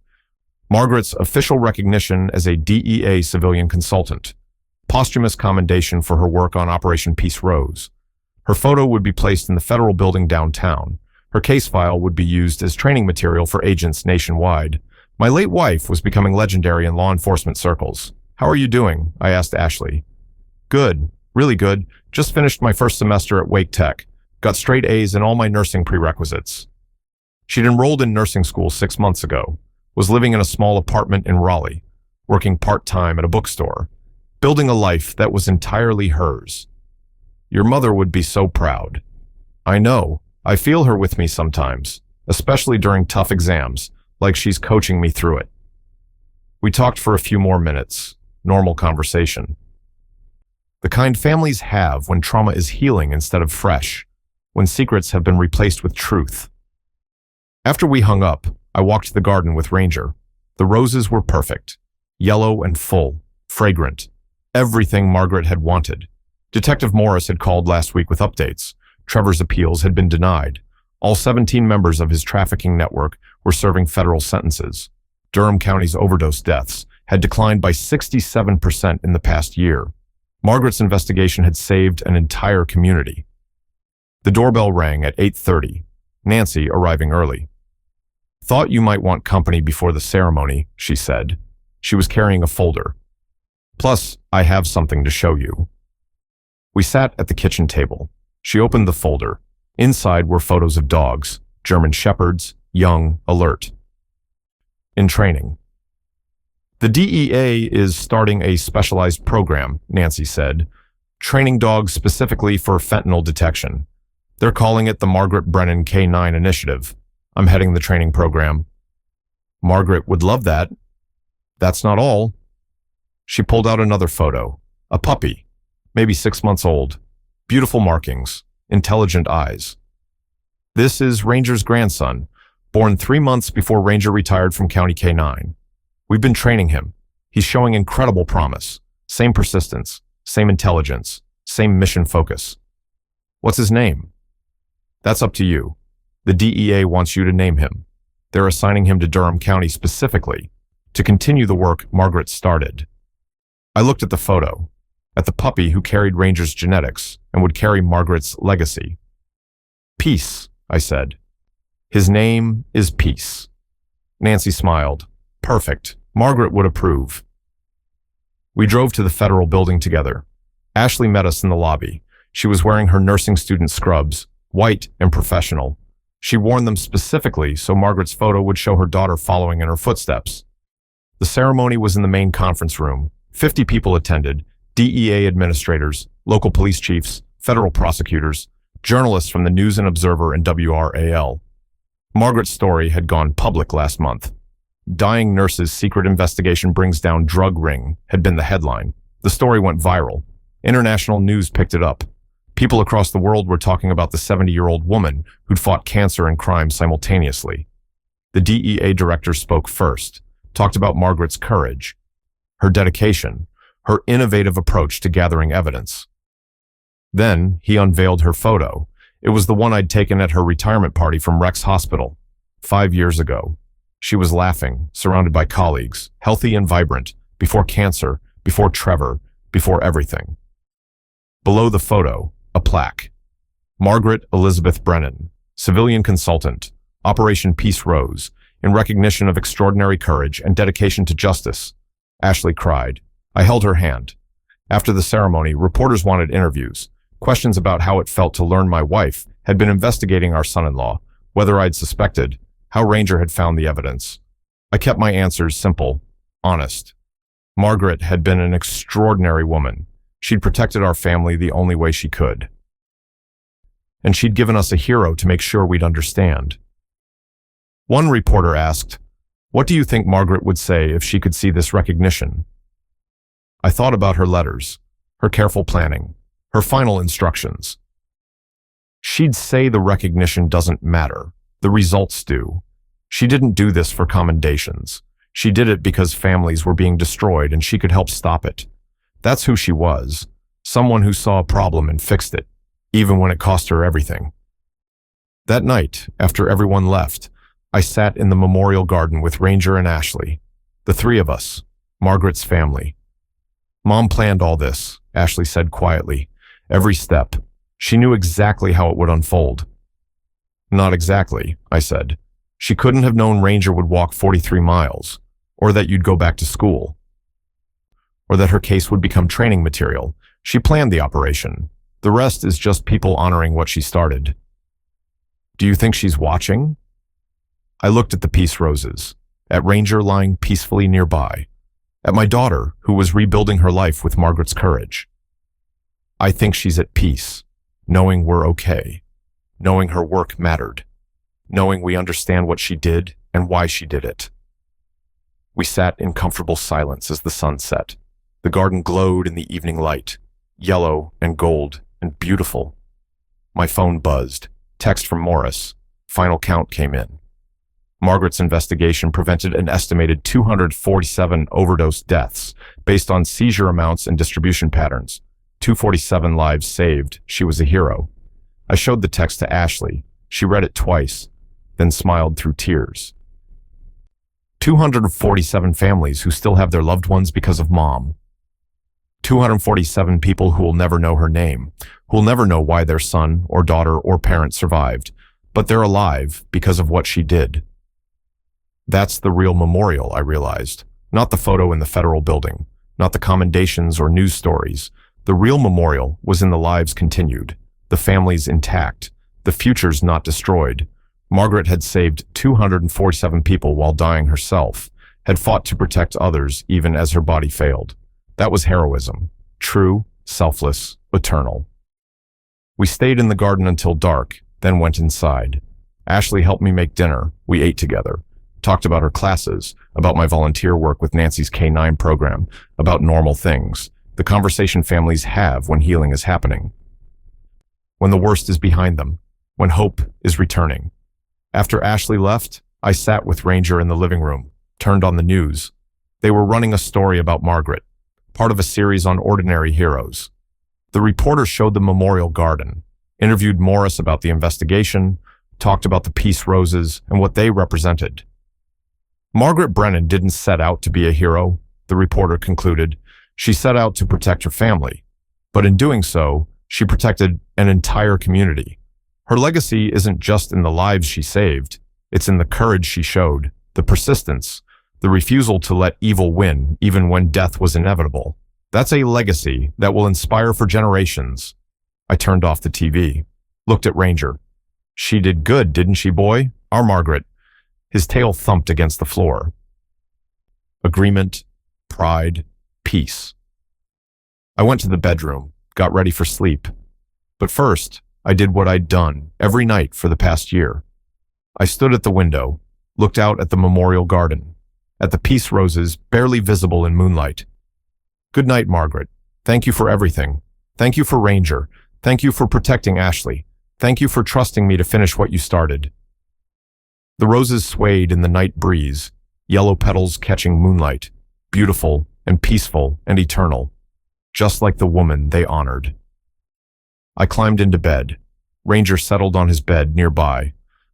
Margaret's official recognition as a DEA civilian consultant. Posthumous commendation for her work on Operation Peace Rose. Her photo would be placed in the federal building downtown. Her case file would be used as training material for agents nationwide. My late wife was becoming legendary in law enforcement circles. How are you doing? I asked Ashley. Good, really good. Just finished my first semester at Wake Tech. Got straight A's in all my nursing prerequisites. She'd enrolled in nursing school 6 months ago, was living in a small apartment in Raleigh, working part-time at a bookstore, building a life that was entirely hers. Your mother would be so proud. I know. I feel her with me sometimes, especially during tough exams, like she's coaching me through it. We talked for a few more minutes, normal conversation. The kind families have when trauma is healing instead of fresh, when secrets have been replaced with truth. After we hung up, I walked the garden with Ranger. The roses were perfect, yellow and full, fragrant, everything Margaret had wanted. Detective Morris had called last week with updates. Trevor's appeals had been denied. All 17 members of his trafficking network were serving federal sentences. Durham County's overdose deaths had declined by 67% in the past year. Margaret's investigation had saved an entire community. The doorbell rang at 8:30, Nancy arriving early. Thought you might want company before the ceremony, she said. She was carrying a folder. Plus, I have something to show you. We sat at the kitchen table. She opened the folder. Inside were photos of dogs, German shepherds, young, alert. In training. The DEA is starting a specialized program, Nancy said, training dogs specifically for fentanyl detection. They're calling it the Margaret Brennan K9 Initiative. I'm heading the training program. Margaret would love that. That's not all. She pulled out another photo. A puppy, maybe 6 months old. Beautiful markings, intelligent eyes. This is Ranger's grandson, born 3 months before Ranger retired from County K9. We've been training him. He's showing incredible promise. Same persistence, same intelligence, same mission focus. What's his name? That's up to you. The DEA wants you to name him. They're assigning him to Durham County specifically to continue the work Margaret started. I looked at the photo, at the puppy who carried Ranger's genetics and would carry Margaret's legacy. Peace, I said. His name is Peace. Nancy smiled. Perfect. Margaret would approve. We drove to the federal building together. Ashley met us in the lobby. She was wearing her nursing student scrubs, white and professional. She worn them specifically so Margaret's photo would show her daughter following in her footsteps. The ceremony was in the main conference room. 50 people attended, DEA administrators, local police chiefs, federal prosecutors, journalists from the News and Observer and WRAL. Margaret's story had gone public last month. Dying nurse's secret investigation brings down drug ring had been the headline. The story went viral. International news picked it up. People across the world were talking about the 70-year-old woman who'd fought cancer and crime simultaneously. The DEA director spoke first, talked about Margaret's courage, her dedication, her innovative approach to gathering evidence. Then he unveiled her photo. It was the one I'd taken at her retirement party from Rex Hospital 5 years ago. She was laughing, surrounded by colleagues, healthy and vibrant, before cancer, before Trevor, before everything. Below the photo, a plaque. Margaret Elizabeth Brennan, civilian consultant, Operation Peace Rose, in recognition of extraordinary courage and dedication to justice. Ashley cried. I held her hand. After the ceremony, reporters wanted interviews, questions about how it felt to learn my wife had been investigating our son-in-law, whether I'd suspected, how Ranger had found the evidence. I kept my answers simple, honest. Margaret had been an extraordinary woman. She'd protected our family the only way she could. and she'd given us a hero to make sure we'd understand. One reporter asked, "What do you think Margaret would say if she could see this recognition?" I thought about her letters, her careful planning, her final instructions. She'd say the recognition doesn't matter, the results do. She didn't do this for commendations. She did it because families were being destroyed and she could help stop it. That's who she was, someone who saw a problem and fixed it, even when it cost her everything. That night, after everyone left, I sat in the memorial garden with Ranger and Ashley, the three of us, Margaret's family. "Mom planned all this," Ashley said quietly. "Every step. She knew exactly how it would unfold." "Not exactly," I said. "She couldn't have known Ranger would walk 43 miles, or that you'd go back to school, or that her case would become training material. She planned the operation. The rest is just people honoring what she started." "Do you think she's watching?" I looked at the peace roses, at Ranger lying peacefully nearby, at my daughter who was rebuilding her life with Margaret's courage. I think she's at peace, knowing we're okay, knowing her work mattered, knowing we understand what she did and why she did it. We sat in comfortable silence as the sun set. The garden glowed in the evening light, yellow and gold and beautiful. My phone buzzed. Text from Morris. Final count came in. Margaret's investigation prevented an estimated 247 overdose deaths based on seizure amounts and distribution patterns. 247 lives saved. She was a hero. I showed the text to Ashley. She read it twice, then smiled through tears. 247 families who still have their loved ones because of Mom. 247 people who will never know her name, who will never know why their son or daughter or parent survived, but they're alive because of what she did. That's the real memorial, I realized. Not the photo in the federal building, not the commendations or news stories. The real memorial was in the lives continued, the families intact, the futures not destroyed. Margaret had saved 247 people while dying herself, had fought to protect others even as her body failed. That was heroism, true, selfless, eternal. We stayed in the garden until dark, then went inside. Ashley helped me make dinner. We ate together. Talked about her classes, about my volunteer work with Nancy's K9 program, about normal things, the conversation families have when healing is happening. When the worst is behind them, when hope is returning. After Ashley left, I sat with Ranger in the living room, turned on the news. They were running a story about Margaret, part of a series on ordinary heroes. The reporter showed the memorial garden, interviewed Morris about the investigation, talked about the peace roses and what they represented. Margaret Brennan didn't set out to be a hero, the reporter concluded. She set out to protect her family. But in doing so, she protected an entire community. Her legacy isn't just in the lives she saved. It's in the courage she showed, the persistence, the refusal to let evil win even when death was inevitable. That's a legacy that will inspire for generations. I turned off the TV, looked at Ranger. She did good, didn't she, boy? Our Margaret. His tail thumped against the floor. Agreement, pride, peace. I went to the bedroom, got ready for sleep. But first, I did what I'd done every night for the past year. I stood at the window, looked out at the memorial garden, at the peace roses barely visible in moonlight. Good night, Margaret. Thank you for everything. Thank you for Ranger. Thank you for protecting Ashley. Thank you for trusting me to finish what you started. The roses swayed in the night breeze, yellow petals catching moonlight, beautiful and peaceful and eternal, just like the woman they honored. I climbed into bed. Ranger settled on his bed nearby,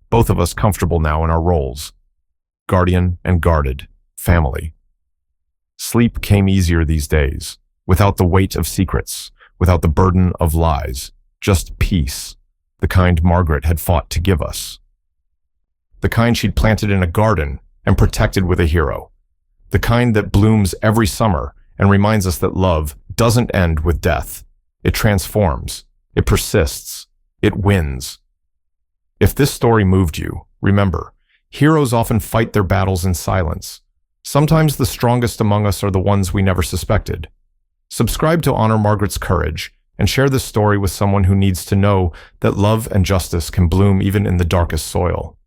both of us comfortable now in our roles. Guardian and guarded, family. Sleep came easier these days, without the weight of secrets, without the burden of lies, just peace, the kind Margaret had fought to give us. The kind she'd planted in a garden and protected with a hero. The kind that blooms every summer and reminds us that love doesn't end with death. It transforms. It persists. It wins. If this story moved you, remember, heroes often fight their battles in silence. Sometimes the strongest among us are the ones we never suspected. Subscribe to honor Margaret's courage, and share this story with someone who needs to know that love and justice can bloom even in the darkest soil.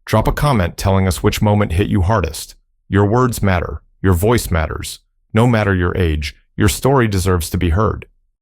Drop a comment telling us which moment hit you hardest. Your words matter. Your voice matters. No matter your age, your story deserves to be heard.